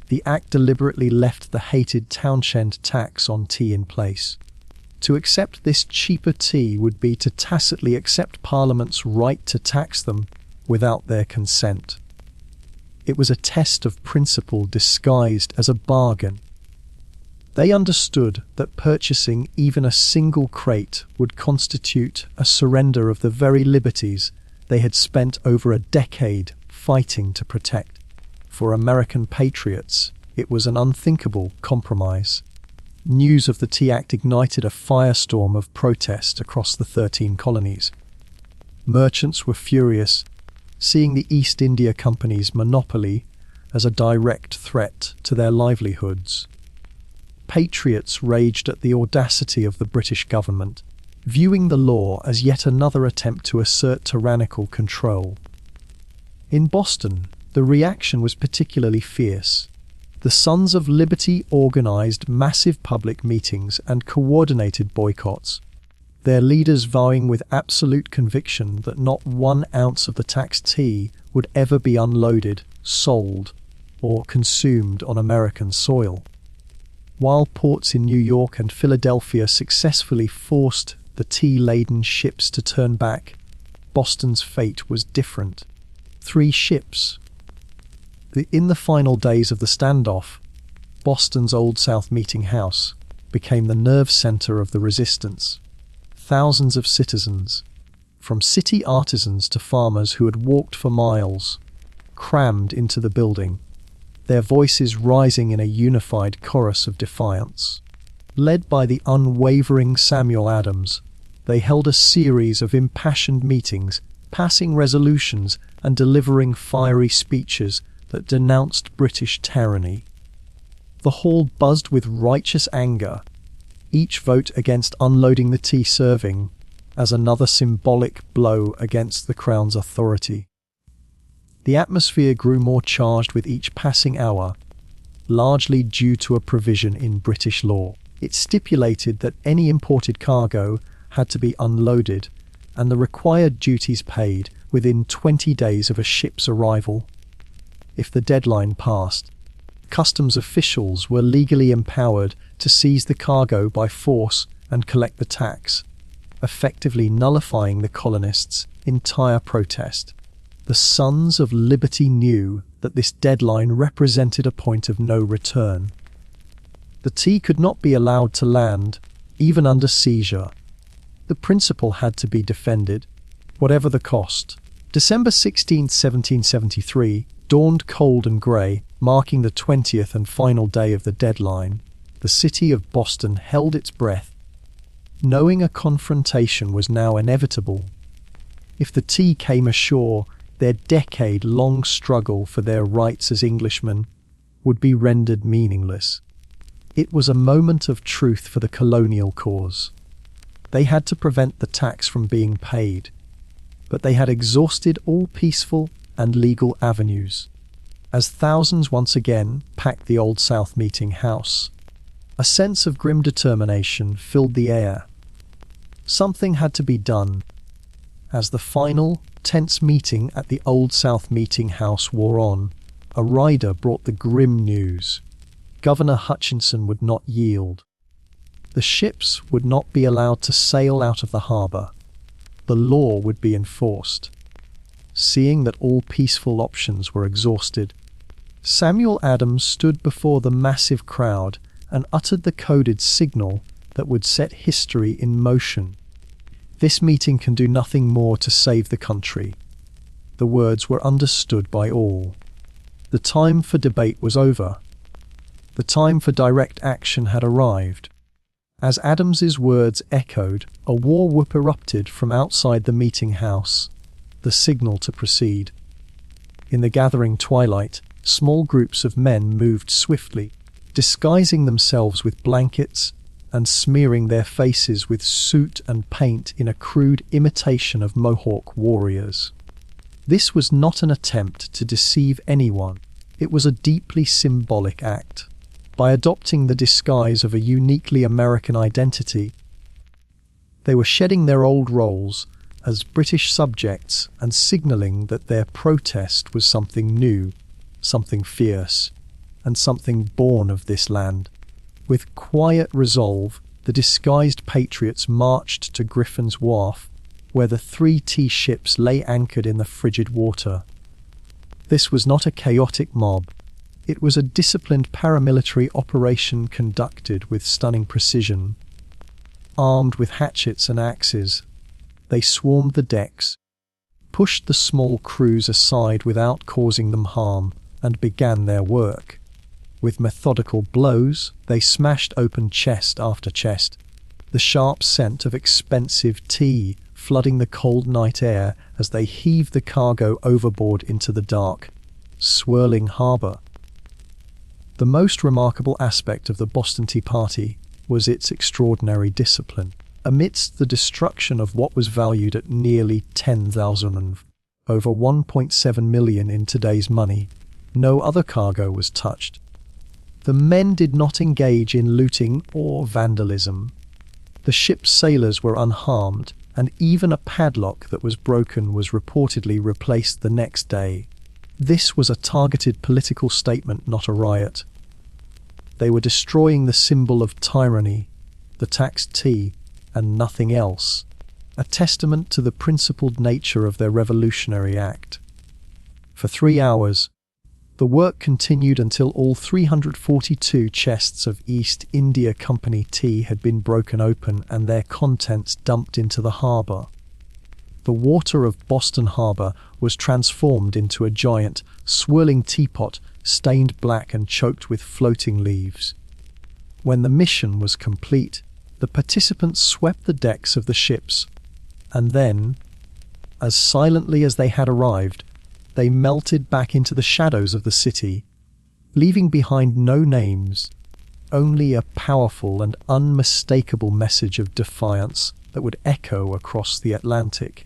the Act deliberately left the hated Townshend tax on tea in place. To accept this cheaper tea would be to tacitly accept Parliament's right to tax them without their consent. It was a test of principle disguised as a bargain. They understood that purchasing even a single crate would constitute a surrender of the very liberties they had spent over a decade fighting to protect. For American patriots, it was an unthinkable compromise. News of the Tea Act ignited a firestorm of protest across the 13 colonies. Merchants were furious, seeing the East India Company's monopoly as a direct threat to their livelihoods. Patriots raged at the audacity of the British government, viewing the law as yet another attempt to assert tyrannical control. In Boston, the reaction was particularly fierce. The Sons of Liberty organized massive public meetings and coordinated boycotts, their leaders vowing with absolute conviction that not 1 ounce of the taxed tea would ever be unloaded, sold, or consumed on American soil. While ports in New York and Philadelphia successfully forced the tea-laden ships to turn back, Boston's fate was different. 3 ships. In the final days of the standoff, Boston's Old South Meeting House became the nerve center of the resistance. Thousands of citizens, from city artisans to farmers who had walked for miles, crammed into the building, their voices rising in a unified chorus of defiance. Led by the unwavering Samuel Adams, they held a series of impassioned meetings, passing resolutions and delivering fiery speeches that denounced British tyranny. The hall buzzed with righteous anger, each vote against unloading the tea serving as another symbolic blow against the Crown's authority. The atmosphere grew more charged with each passing hour, largely due to a provision in British law. It stipulated that any imported cargo had to be unloaded and the required duties paid within 20 days of a ship's arrival. If the deadline passed, customs officials were legally empowered to seize the cargo by force and collect the tax, effectively nullifying the colonists' entire protest. The Sons of Liberty knew that this deadline represented a point of no return. The tea could not be allowed to land, even under seizure. The principle had to be defended, whatever the cost. December 16, 1773, dawned cold and grey, marking the 20th and final day of the deadline. The city of Boston held its breath, knowing a confrontation was now inevitable. If the tea came ashore, their decade-long struggle for their rights as Englishmen would be rendered meaningless. It was a moment of truth for the colonial cause. They had to prevent the tax from being paid, but they had exhausted all peaceful and legal avenues. As thousands once again packed the Old South Meeting House, a sense of grim determination filled the air. Something had to be done. As the final, tense meeting at the Old South Meeting House wore on, a rider brought the grim news. Governor Hutchinson would not yield. The ships would not be allowed to sail out of the harbour. The law would be enforced. Seeing that all peaceful options were exhausted, Samuel Adams stood before the massive crowd and uttered the coded signal that would set history in motion. "This meeting can do nothing more to save the country." The words were understood by all. The time for debate was over. The time for direct action had arrived. As Adams's words echoed, a war whoop erupted from outside the meeting house, the signal to proceed. In the gathering twilight, small groups of men moved swiftly, disguising themselves with blankets and smearing their faces with soot and paint in a crude imitation of Mohawk warriors. This was not an attempt to deceive anyone. It was a deeply symbolic act. By adopting the disguise of a uniquely American identity, they were shedding their old roles as British subjects and signalling that their protest was something new, something fierce, and something born of this land. With quiet resolve, the disguised patriots marched to Griffin's Wharf, where the 3 tea ships lay anchored in the frigid water. This was not a chaotic mob. It was a disciplined paramilitary operation conducted with stunning precision. Armed with hatchets and axes, they swarmed the decks, pushed the small crews aside without causing them harm, and began their work. With methodical blows, they smashed open chest after chest, the sharp scent of expensive tea flooding the cold night air as they heaved the cargo overboard into the dark, swirling harbour. The most remarkable aspect of the Boston Tea Party was its extraordinary discipline. Amidst the destruction of what was valued at nearly 10,000, over 1.7 million in today's money, no other cargo was touched. The men did not engage in looting or vandalism. The ship's sailors were unharmed, and even a padlock that was broken was reportedly replaced the next day. This was a targeted political statement, not a riot. They were destroying the symbol of tyranny, the taxed tea, and nothing else, a testament to the principled nature of their revolutionary act. For 3 hours, the work continued until all 342 chests of East India Company tea had been broken open and their contents dumped into the harbour. The water of Boston Harbour was transformed into a giant, swirling teapot stained black and choked with floating leaves. When the mission was complete, the participants swept the decks of the ships, and then, as silently as they had arrived, they melted back into the shadows of the city, leaving behind no names, only a powerful and unmistakable message of defiance that would echo across the Atlantic.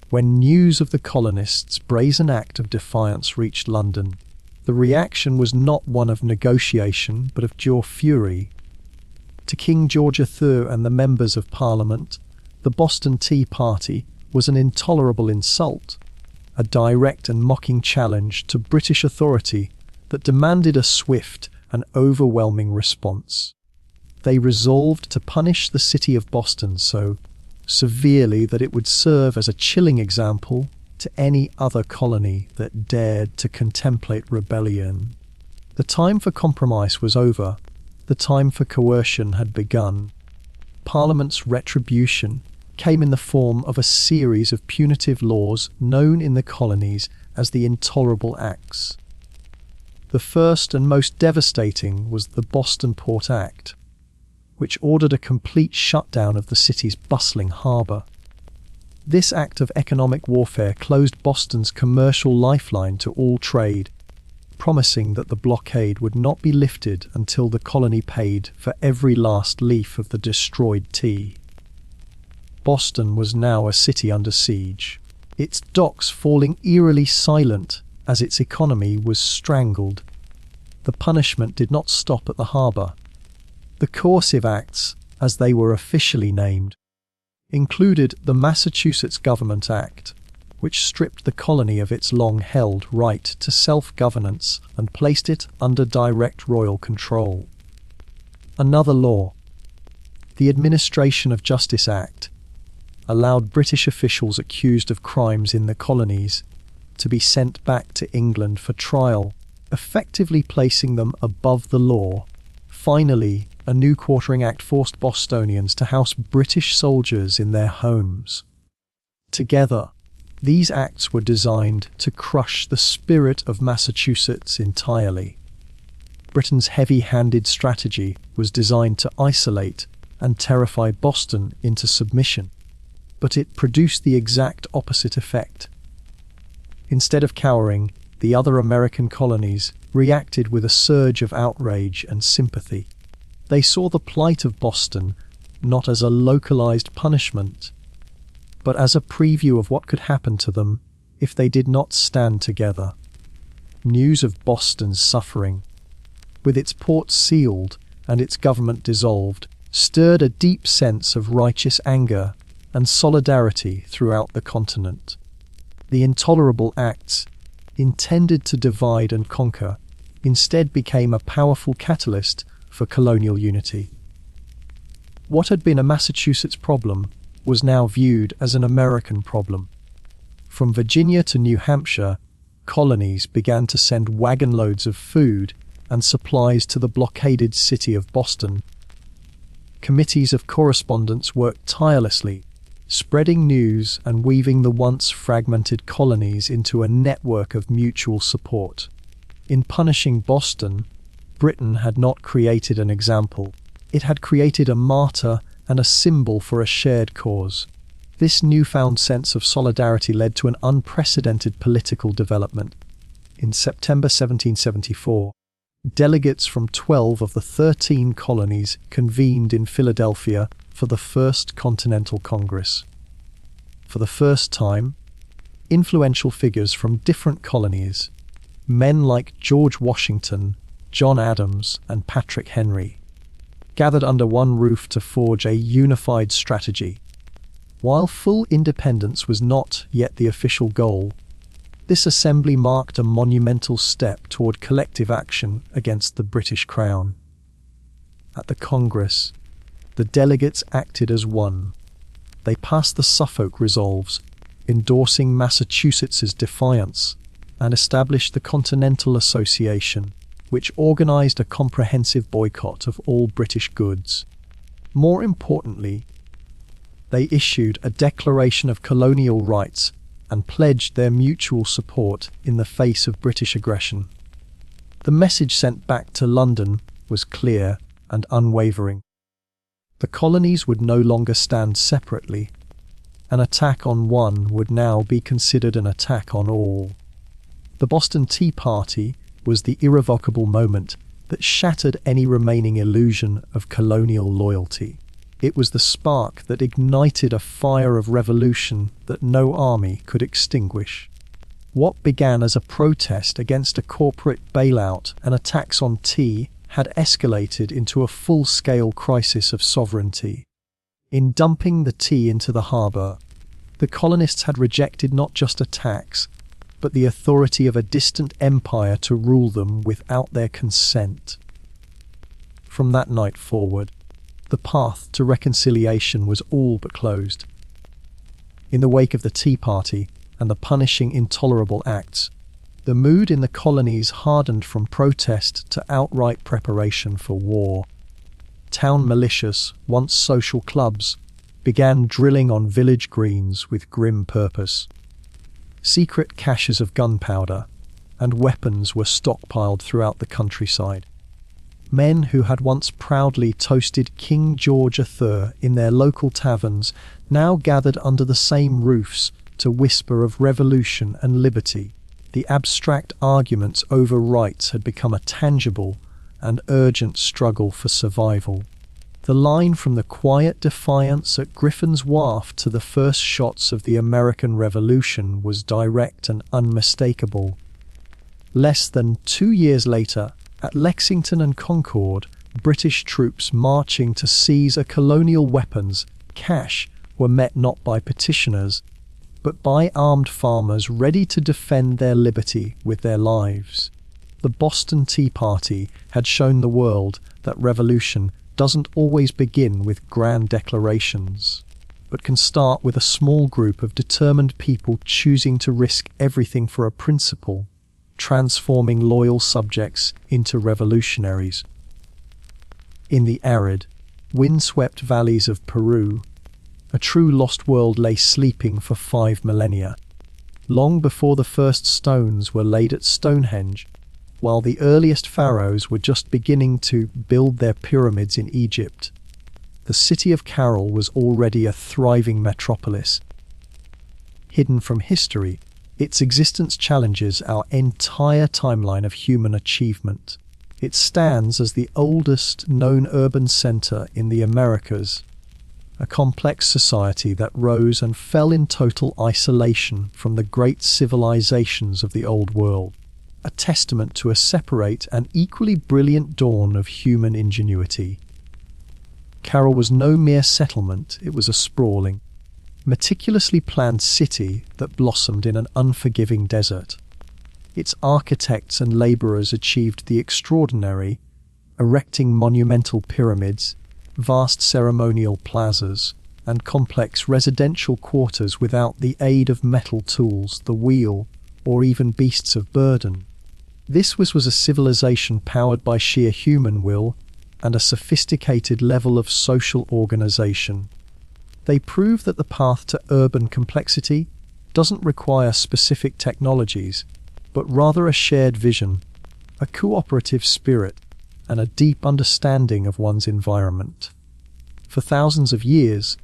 When news of the colonists' brazen act of defiance reached London, the reaction was not one of negotiation but of pure fury. To King George III and the members of Parliament, the Boston Tea Party was an intolerable insult, a direct and mocking challenge to British authority that demanded a swift and overwhelming response. They resolved to punish the city of Boston so severely that it would serve as a chilling example to any other colony that dared to contemplate rebellion. The time for compromise was over. The time for coercion had begun. Parliament's retribution came in the form of a series of punitive laws known in the colonies as the Intolerable Acts. The first and most devastating was the Boston Port Act, which ordered a complete shutdown of the city's bustling harbour. This act of economic warfare closed Boston's commercial lifeline to all trade, promising that the blockade would not be lifted until the colony paid for every last leaf of the destroyed tea. Boston was now a city under siege, its docks falling eerily silent as its economy was strangled. The punishment did not stop at the harbour. The coercive acts, as they were officially named, included the Massachusetts Government Act, which stripped the colony of its long-held right to self-governance and placed it under direct royal control. Another law, the Administration of Justice Act, allowed British officials accused of crimes in the colonies to be sent back to England for trial, effectively placing them above the law. Finally, a new quartering act forced Bostonians to house British soldiers in their homes. Together, these acts were designed to crush the spirit of Massachusetts entirely. Britain's heavy-handed strategy was designed to isolate and terrify Boston into submission, but it produced the exact opposite effect. Instead of cowering, the other American colonies reacted with a surge of outrage and sympathy. They saw the plight of Boston not as a localized punishment, but as a preview of what could happen to them if they did not stand together. News of Boston's suffering, with its port sealed and its government dissolved, stirred a deep sense of righteous anger and solidarity throughout the continent. The Intolerable Acts, intended to divide and conquer, instead became a powerful catalyst for colonial unity. What had been a Massachusetts problem was now viewed as an American problem. From Virginia to New Hampshire, colonies began to send wagon loads of food and supplies to the blockaded city of Boston. Committees of correspondence worked tirelessly, spreading news and weaving the once fragmented colonies into a network of mutual support. In punishing Boston, Britain had not created an example. It had created a martyr and a symbol for a shared cause. This newfound sense of solidarity led to an unprecedented political development. In September 1774, delegates from 12 of the 13 colonies convened in Philadelphia for the First Continental Congress. For the first time, influential figures from different colonies, men like George Washington, John Adams, and Patrick Henry, gathered under one roof to forge a unified strategy. While full independence was not yet the official goal, this assembly marked a monumental step toward collective action against the British Crown. At the Congress, the delegates acted as one. They passed the Suffolk Resolves, endorsing Massachusetts's defiance, and established the Continental Association, which organized a comprehensive boycott of all British goods. More importantly, they issued a declaration of colonial rights and pledged their mutual support in the face of British aggression. The message sent back to London was clear and unwavering. The colonies would no longer stand separately. An attack on one would now be considered an attack on all. The Boston Tea Party was the irrevocable moment that shattered any remaining illusion of colonial loyalty. It was the spark that ignited a fire of revolution that no army could extinguish. What began as a protest against a corporate bailout and attacks on tea had escalated into a full-scale crisis of sovereignty. In dumping the tea into the harbour, the colonists had rejected not just a tax, but the authority of a distant empire to rule them without their consent. From that night forward, the path to reconciliation was all but closed. In the wake of the Tea Party, and the punishing intolerable acts. The mood in the colonies hardened from protest to outright preparation for war. Town militias, once social clubs, began drilling on village greens with grim purpose. Secret caches of gunpowder and weapons were stockpiled throughout the countryside. Men who had once proudly toasted King George III in their local taverns now gathered under the same roofs to whisper of revolution and liberty. The abstract arguments over rights had become a tangible and urgent struggle for survival. The line from the quiet defiance at Griffin's Wharf to the first shots of the American Revolution was direct and unmistakable. Less than 2 years later, at Lexington and Concord, British troops marching to seize a colonial weapons cache were met not by petitioners, but by armed farmers ready to defend their liberty with their lives. The Boston Tea Party had shown the world that revolution doesn't always begin with grand declarations, but can start with a small group of determined people choosing to risk everything for a principle, transforming loyal subjects into revolutionaries. In the arid, windswept valleys of Peru, a true lost world lay sleeping for 5 millennia, long before the first stones were laid at Stonehenge, while the earliest pharaohs were just beginning to build their pyramids in Egypt. The city of Carroll was already a thriving metropolis. Hidden from history, its existence challenges our entire timeline of human achievement. It stands as the oldest known urban center in the Americas, a complex society that rose and fell in total isolation from the great civilizations of the Old World, a testament to a separate and equally brilliant dawn of human ingenuity. Carroll was no mere settlement, it was a sprawling, meticulously planned city that blossomed in an unforgiving desert. Its architects and laborers achieved the extraordinary, erecting monumental pyramids, vast ceremonial plazas, and complex residential quarters without the aid of metal tools, the wheel, or even beasts of burden. This was a civilization powered by sheer human will and a sophisticated level of social organization. They prove that the path to urban complexity doesn't require specific technologies, but rather a shared vision, a cooperative spirit, and a deep understanding of one's environment. For thousands of years,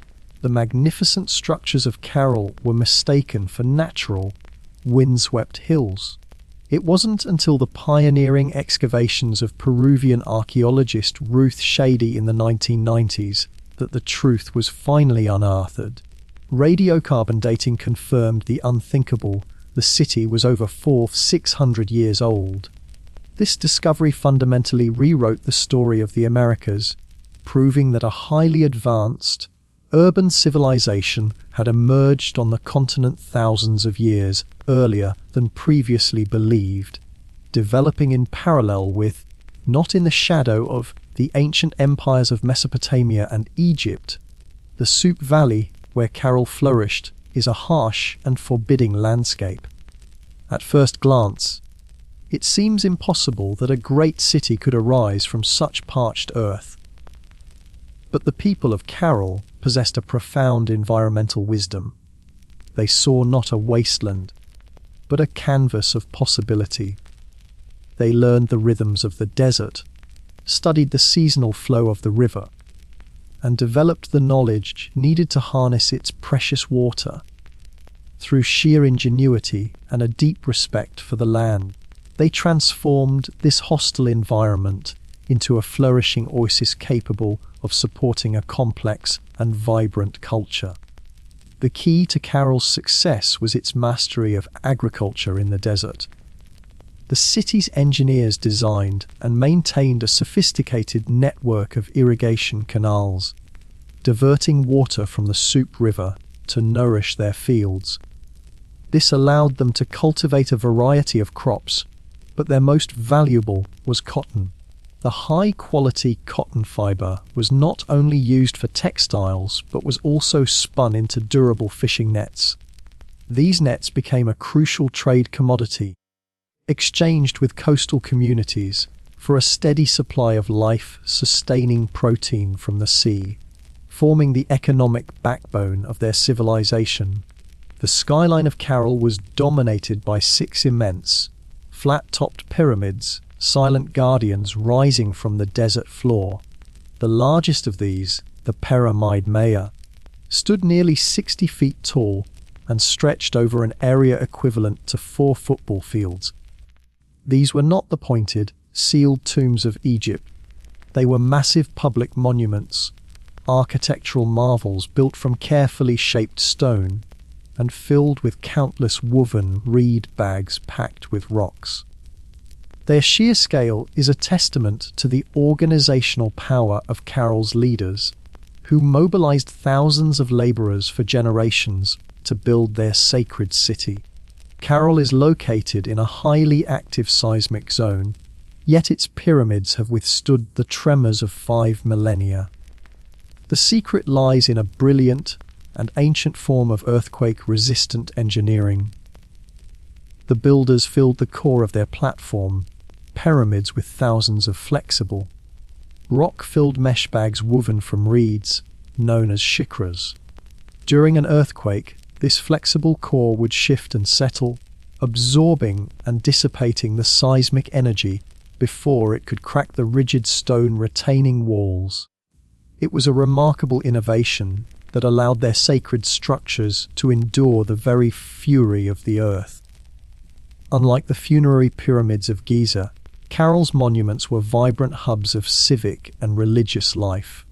the magnificent structures of Carroll were mistaken for natural, windswept hills. It wasn't until the pioneering excavations of Peruvian archaeologist Ruth Shady in the 1990s that the truth was finally unearthed. Radiocarbon dating confirmed the unthinkable. The city was over 600 years old. This discovery fundamentally rewrote the story of the Americas, proving that a highly advanced, urban civilization had emerged on the continent thousands of years earlier than previously believed, developing in parallel with, not in the shadow of, the ancient empires of Mesopotamia and Egypt. The Soup Valley, where Carroll flourished, is a harsh and forbidding landscape. At first glance, it seems impossible that a great city could arise from such parched earth. But the people of Carroll possessed a profound environmental wisdom. They saw not a wasteland, but a canvas of possibility. They learned the rhythms of the desert, studied the seasonal flow of the river, and developed the knowledge needed to harness its precious water. Through sheer ingenuity and a deep respect for the land, they transformed this hostile environment into a flourishing oasis capable of supporting a complex and vibrant culture. The key to Carroll's success was its mastery of agriculture in the desert. The city's engineers designed and maintained a sophisticated network of irrigation canals, diverting water from the Soup River to nourish their fields. This allowed them to cultivate a variety of crops, but their most valuable was cotton. The high-quality cotton fiber was not only used for textiles, but was also spun into durable fishing nets. These nets became a crucial trade commodity, exchanged with coastal communities for a steady supply of life-sustaining protein from the sea, forming the economic backbone of their civilization. The skyline of Carroll was dominated by 6 immense, flat-topped pyramids, silent guardians rising from the desert floor. The largest of these, the Pyramid Maya, stood nearly 60 feet tall and stretched over an area equivalent to 4 football fields. These were not the pointed, sealed tombs of Egypt. They were massive public monuments, architectural marvels built from carefully shaped stone and filled with countless woven reed bags packed with rocks. Their sheer scale is a testament to the organizational power of Carroll's leaders, who mobilized thousands of laborers for generations to build their sacred city. Carroll is located in a highly active seismic zone, yet its pyramids have withstood the tremors of 5 millennia. The secret lies in a brilliant and ancient form of earthquake-resistant engineering. The builders filled the core of their platform, pyramids with thousands of flexible, rock-filled mesh bags woven from reeds, known as shikras. During an earthquake, this flexible core would shift and settle, absorbing and dissipating the seismic energy before it could crack the rigid stone retaining walls. It was a remarkable innovation that allowed their sacred structures to endure the very fury of the earth. Unlike the funerary pyramids of Giza, Carroll's monuments were vibrant hubs of civic and religious life.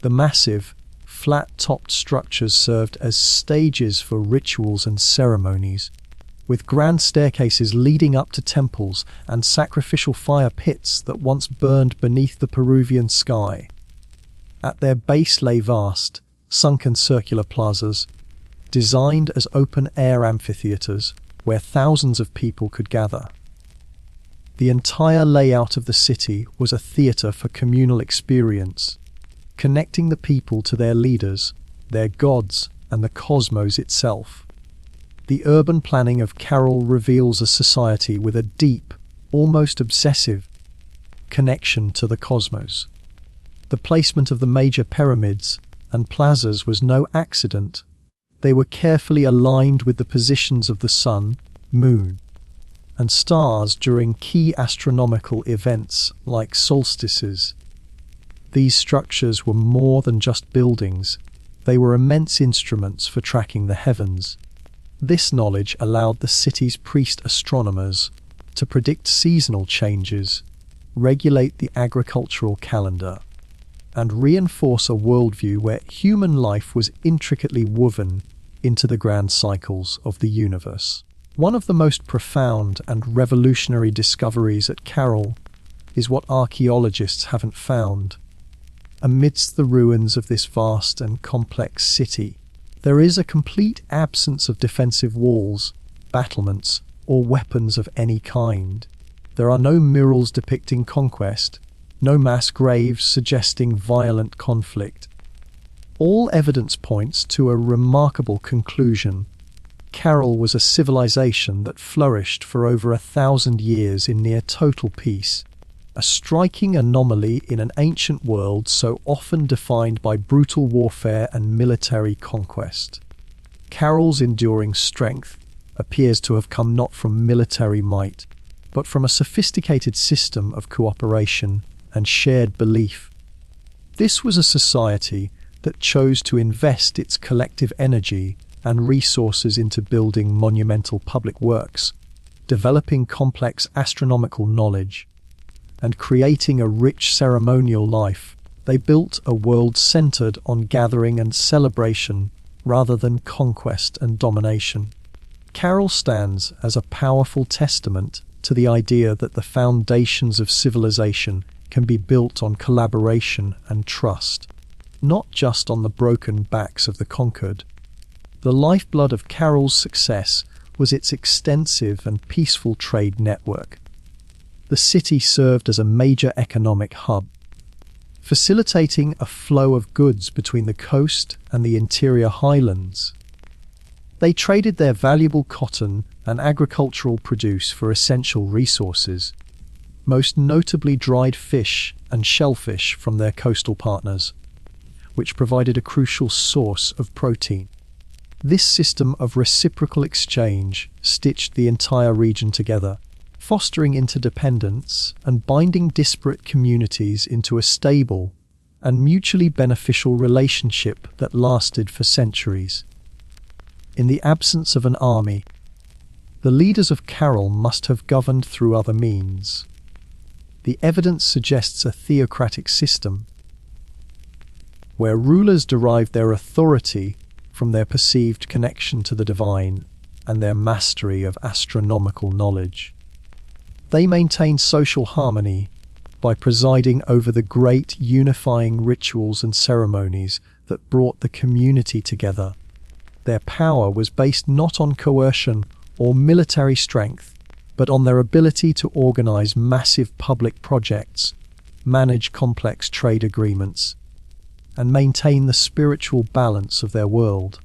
The massive, flat-topped structures served as stages for rituals and ceremonies, with grand staircases leading up to temples and sacrificial fire pits that once burned beneath the Peruvian sky. At their base lay vast, sunken circular plazas, designed as open-air amphitheaters where thousands of people could gather. The entire layout of the city was a theater for communal experience, connecting the people to their leaders, their gods, and the cosmos itself. The urban planning of Carroll reveals a society with a deep, almost obsessive, connection to the cosmos. The placement of the major pyramids and plazas was no accident. They were carefully aligned with the positions of the sun, moon, and stars during key astronomical events like solstices. These structures were more than just buildings. They were immense instruments for tracking the heavens. This knowledge allowed the city's priest astronomers to predict seasonal changes, regulate the agricultural calendar, and reinforce a worldview where human life was intricately woven into the grand cycles of the universe. One of the most profound and revolutionary discoveries at Carroll is what archaeologists haven't found. Amidst the ruins of this vast and complex city, there is a complete absence of defensive walls, battlements, or weapons of any kind. There are no murals depicting conquest, no mass graves suggesting violent conflict. All evidence points to a remarkable conclusion. Carroll was a civilization that flourished for over 1,000 years in near total peace, a striking anomaly in an ancient world so often defined by brutal warfare and military conquest. Carroll's enduring strength appears to have come not from military might, but from a sophisticated system of cooperation and shared belief. This was a society that chose to invest its collective energy and resources into building monumental public works, developing complex astronomical knowledge, and creating a rich ceremonial life. They built a world centered on gathering and celebration rather than conquest and domination. Carroll stands as a powerful testament to the idea that the foundations of civilization can be built on collaboration and trust, not just on the broken backs of the conquered. The lifeblood of Carroll's success was its extensive and peaceful trade network. The city served as a major economic hub, facilitating a flow of goods between the coast and the interior highlands. They traded their valuable cotton and agricultural produce for essential resources, most notably dried fish and shellfish from their coastal partners, which provided a crucial source of protein. This system of reciprocal exchange stitched the entire region together, fostering interdependence and binding disparate communities into a stable and mutually beneficial relationship that lasted for centuries. In the absence of an army, the leaders of Carroll must have governed through other means. The evidence suggests a theocratic system, where rulers derived their authority from their perceived connection to the divine and their mastery of astronomical knowledge. They maintained social harmony by presiding over the great unifying rituals and ceremonies that brought the community together. Their power was based not on coercion or military strength, but on their ability to organize massive public projects, manage complex trade agreements, and maintain the spiritual balance of their world.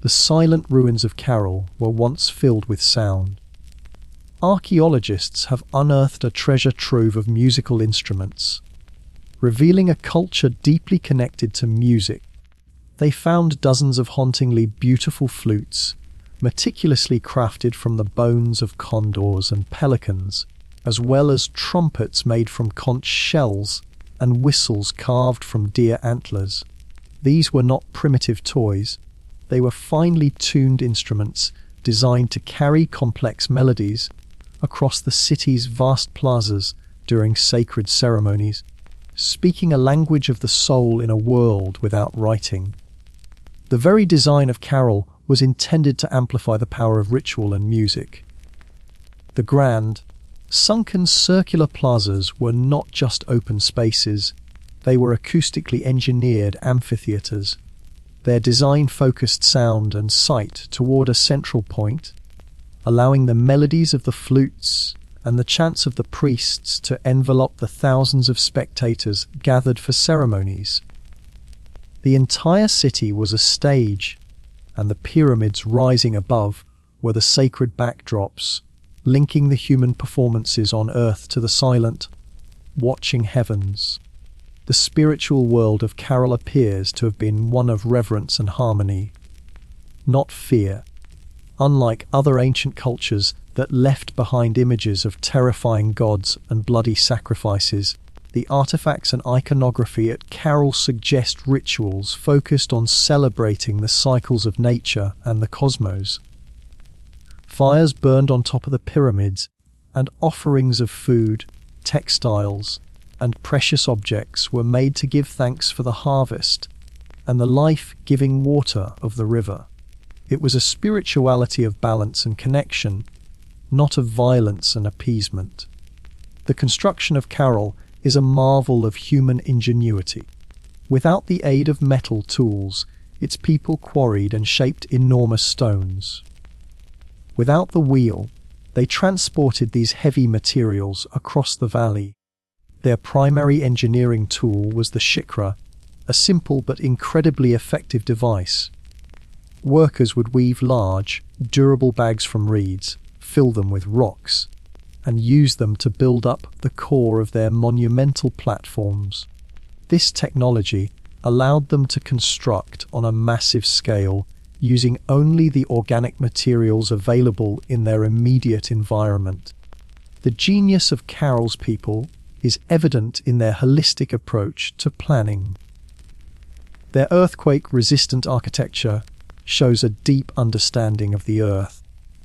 The silent ruins of Carroll were once filled with sound. Archaeologists have unearthed a treasure trove of musical instruments, revealing a culture deeply connected to music. They found dozens of hauntingly beautiful flutes, meticulously crafted from the bones of condors and pelicans, as well as trumpets made from conch shells and whistles carved from deer antlers. These were not primitive toys. They were finely tuned instruments designed to carry complex melodies across the city's vast plazas during sacred ceremonies, speaking a language of the soul in a world without writing. The very design of Carroll was intended to amplify the power of ritual and music. The grand, sunken circular plazas were not just open spaces, they were acoustically engineered amphitheaters. Their design focused sound and sight toward a central point, allowing the melodies of the flutes and the chants of the priests to envelop the thousands of spectators gathered for ceremonies. The entire city was a stage, and the pyramids rising above were the sacred backdrops, linking the human performances on earth to the silent, watching heavens. The spiritual world of Carroll appears to have been one of reverence and harmony, not fear. Unlike other ancient cultures that left behind images of terrifying gods and bloody sacrifices, the artifacts and iconography at Carroll suggest rituals focused on celebrating the cycles of nature and the cosmos. Fires burned on top of the pyramids, and offerings of food, textiles, and precious objects were made to give thanks for the harvest and the life-giving water of the river. It was a spirituality of balance and connection, not of violence and appeasement. The construction of Carroll is a marvel of human ingenuity. Without the aid of metal tools, its people quarried and shaped enormous stones. Without the wheel, they transported these heavy materials across the valley. Their primary engineering tool was the shikra, a simple but incredibly effective device. Workers would weave large, durable bags from reeds, fill them with rocks, and use them to build up the core of their monumental platforms. This technology allowed them to construct on a massive scale, using only the organic materials available in their immediate environment. The genius of Carroll's people is evident in their holistic approach to planning. Their earthquake-resistant architecture shows a deep understanding of the earth.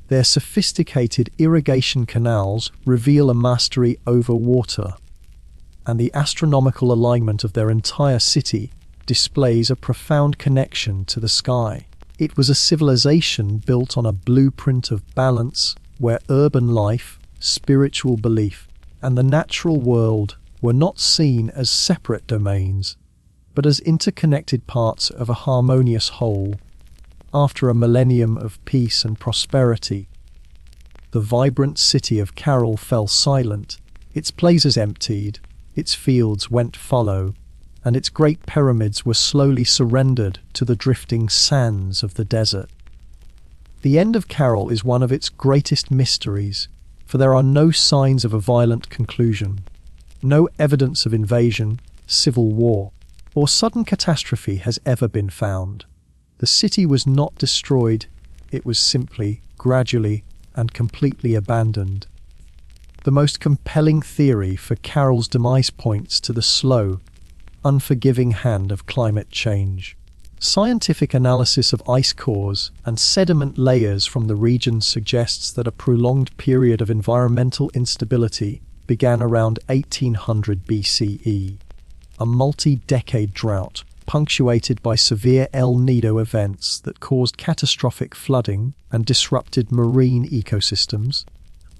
Their sophisticated irrigation canals reveal a mastery over water, and the astronomical alignment of their entire city displays a profound connection to the sky. It was a civilization built on a blueprint of balance, where urban life, spiritual belief, and the natural world were not seen as separate domains, but as interconnected parts of a harmonious whole. After a millennium of peace and prosperity, the vibrant city of Carroll fell silent. Its plazas emptied, its fields went fallow, and its great pyramids were slowly surrendered to the drifting sands of the desert. The end of Carol is one of its greatest mysteries, for there are no signs of a violent conclusion, no evidence of invasion, civil war, or sudden catastrophe has ever been found. The city was not destroyed, it was simply, gradually, and completely abandoned. The most compelling theory for Carol's demise points to the slow, unforgiving hand of climate change. Scientific analysis of ice cores and sediment layers from the region suggests that a prolonged period of environmental instability began around 1800 BCE. A multi-decade drought, punctuated by severe El Niño events that caused catastrophic flooding and disrupted marine ecosystems,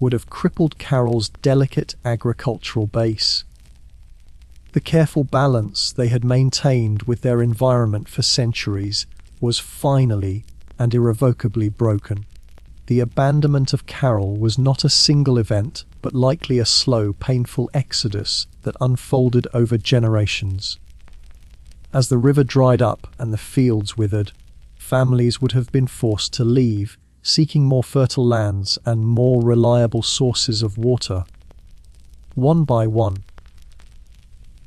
would have crippled Carol's delicate agricultural base. The careful balance they had maintained with their environment for centuries was finally and irrevocably broken. The abandonment of Carol was not a single event, but likely a slow, painful exodus that unfolded over generations. As the river dried up and the fields withered, families would have been forced to leave, seeking more fertile lands and more reliable sources of water. One by one,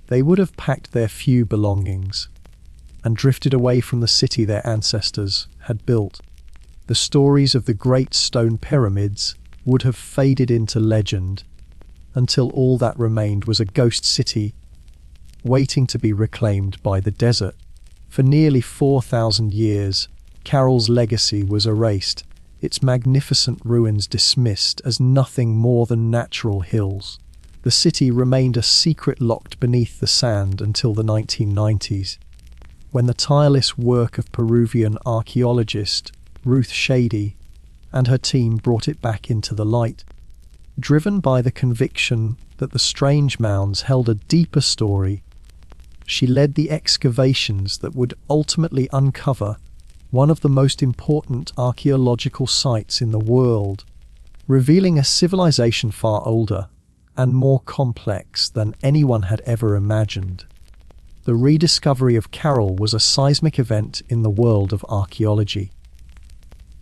they would have packed their few belongings and drifted away from the city their ancestors had built. The stories of the great stone pyramids would have faded into legend until all that remained was a ghost city waiting to be reclaimed by the desert. For nearly 4,000 years, Carol's legacy was erased, its magnificent ruins dismissed as nothing more than natural hills. The city remained a secret locked beneath the sand until the 1990s, when the tireless work of Peruvian archaeologist Ruth Shady and her team brought it back into the light. Driven by the conviction that the strange mounds held a deeper story, she led the excavations that would ultimately uncover one of the most important archaeological sites in the world, revealing a civilization far older and more complex than anyone had ever imagined. The rediscovery of Carol was a seismic event in the world of archaeology.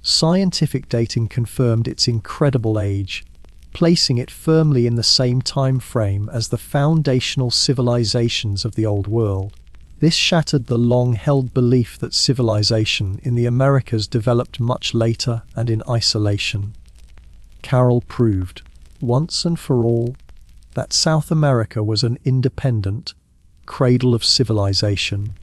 Scientific dating confirmed its incredible age, placing it firmly in the same time frame as the foundational civilizations of the Old World. This shattered the long-held belief that civilization in the Americas developed much later and in isolation. Carol proved, once and for all, that South America was an independent cradle of civilization,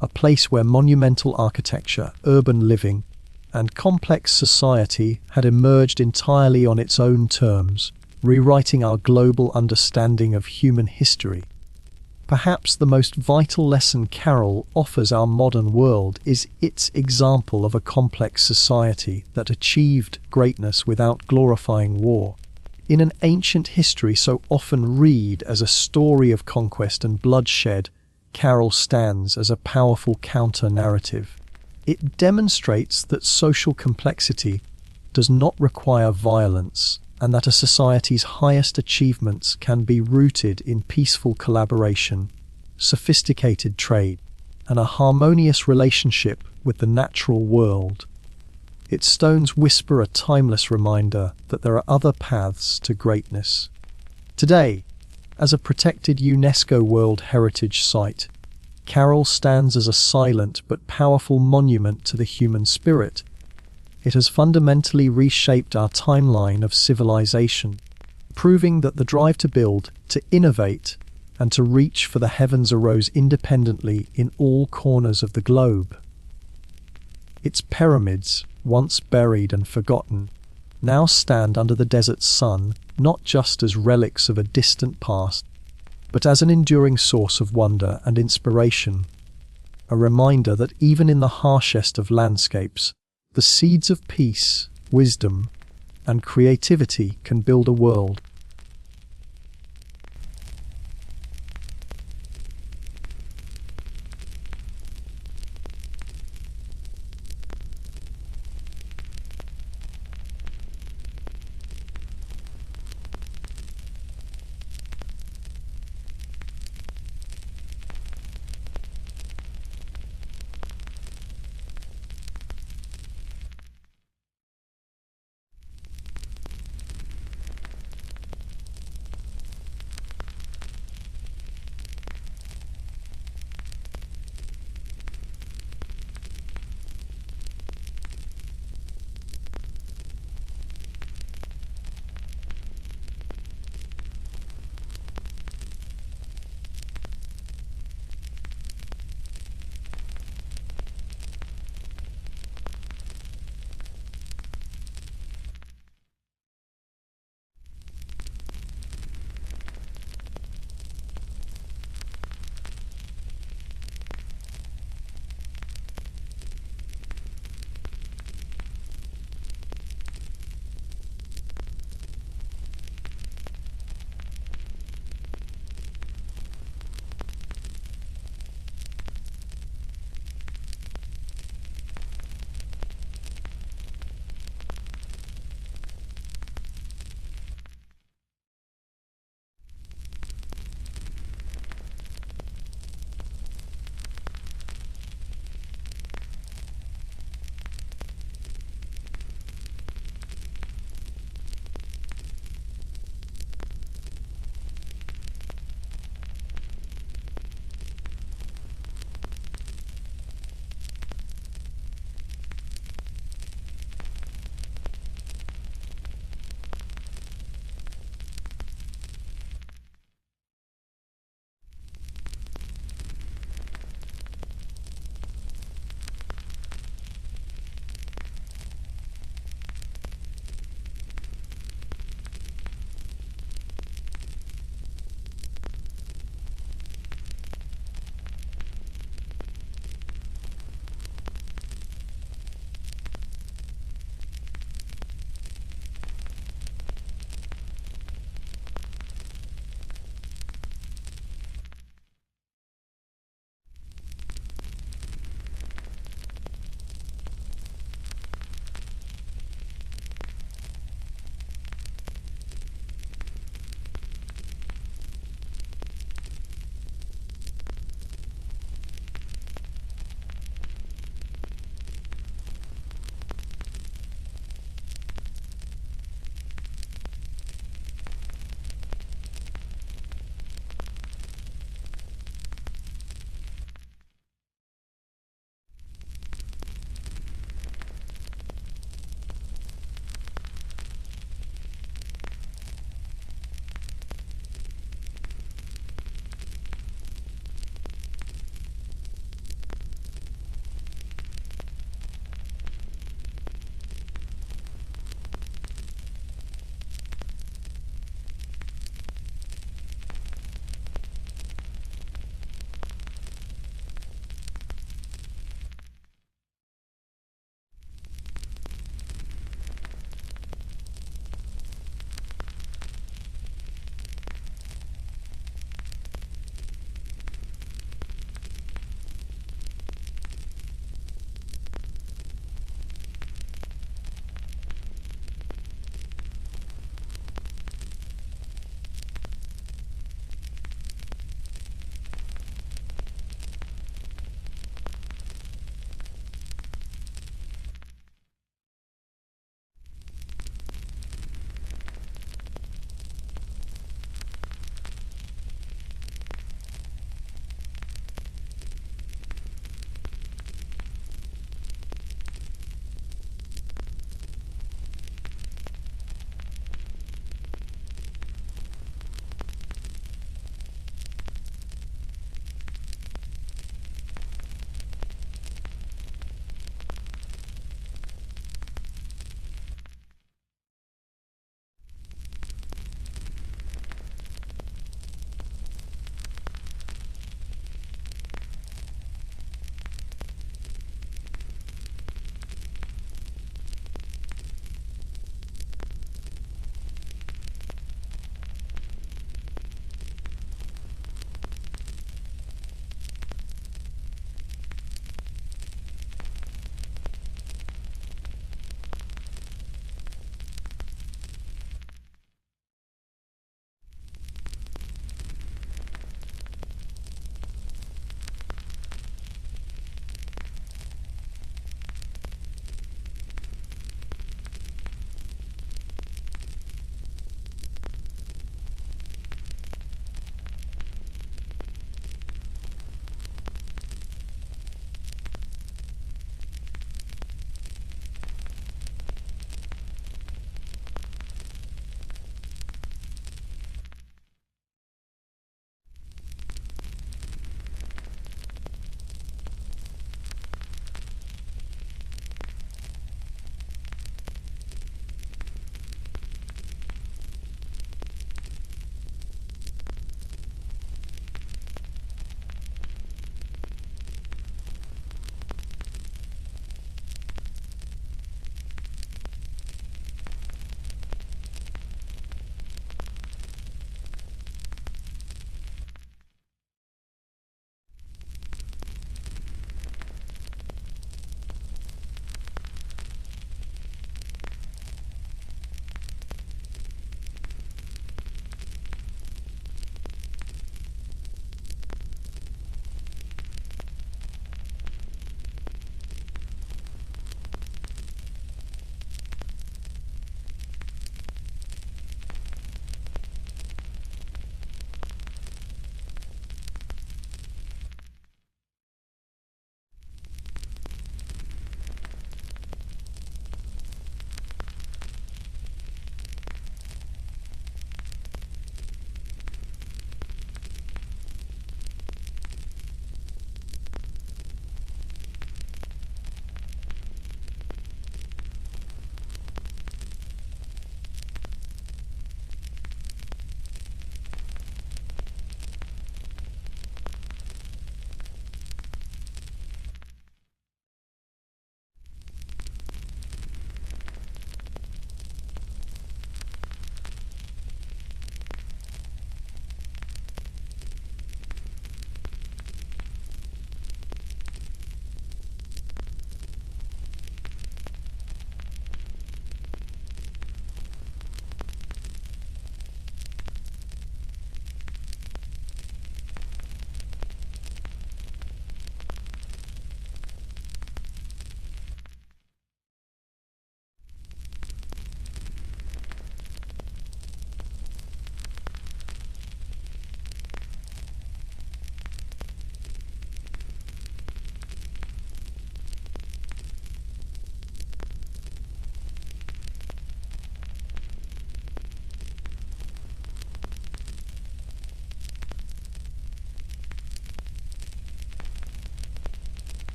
a place where monumental architecture, urban living, and complex society had emerged entirely on its own terms, rewriting our global understanding of human history. Perhaps the most vital lesson Carol offers our modern world is its example of a complex society that achieved greatness without glorifying war. In an ancient history so often read as a story of conquest and bloodshed, Carol stands as a powerful counter-narrative. It demonstrates that social complexity does not require violence, and that a society's highest achievements can be rooted in peaceful collaboration, sophisticated trade, and a harmonious relationship with the natural world. Its stones whisper a timeless reminder that there are other paths to greatness. Today, as a protected UNESCO World Heritage Site, Carol stands as a silent but powerful monument to the human spirit. It has fundamentally reshaped our timeline of civilization, proving that the drive to build, to innovate, and to reach for the heavens arose independently in all corners of the globe. Its pyramids, once buried and forgotten, now stand under the desert's sun, not just as relics of a distant past, but as an enduring source of wonder and inspiration, a reminder that even in the harshest of landscapes, the seeds of peace, wisdom, and creativity can build a world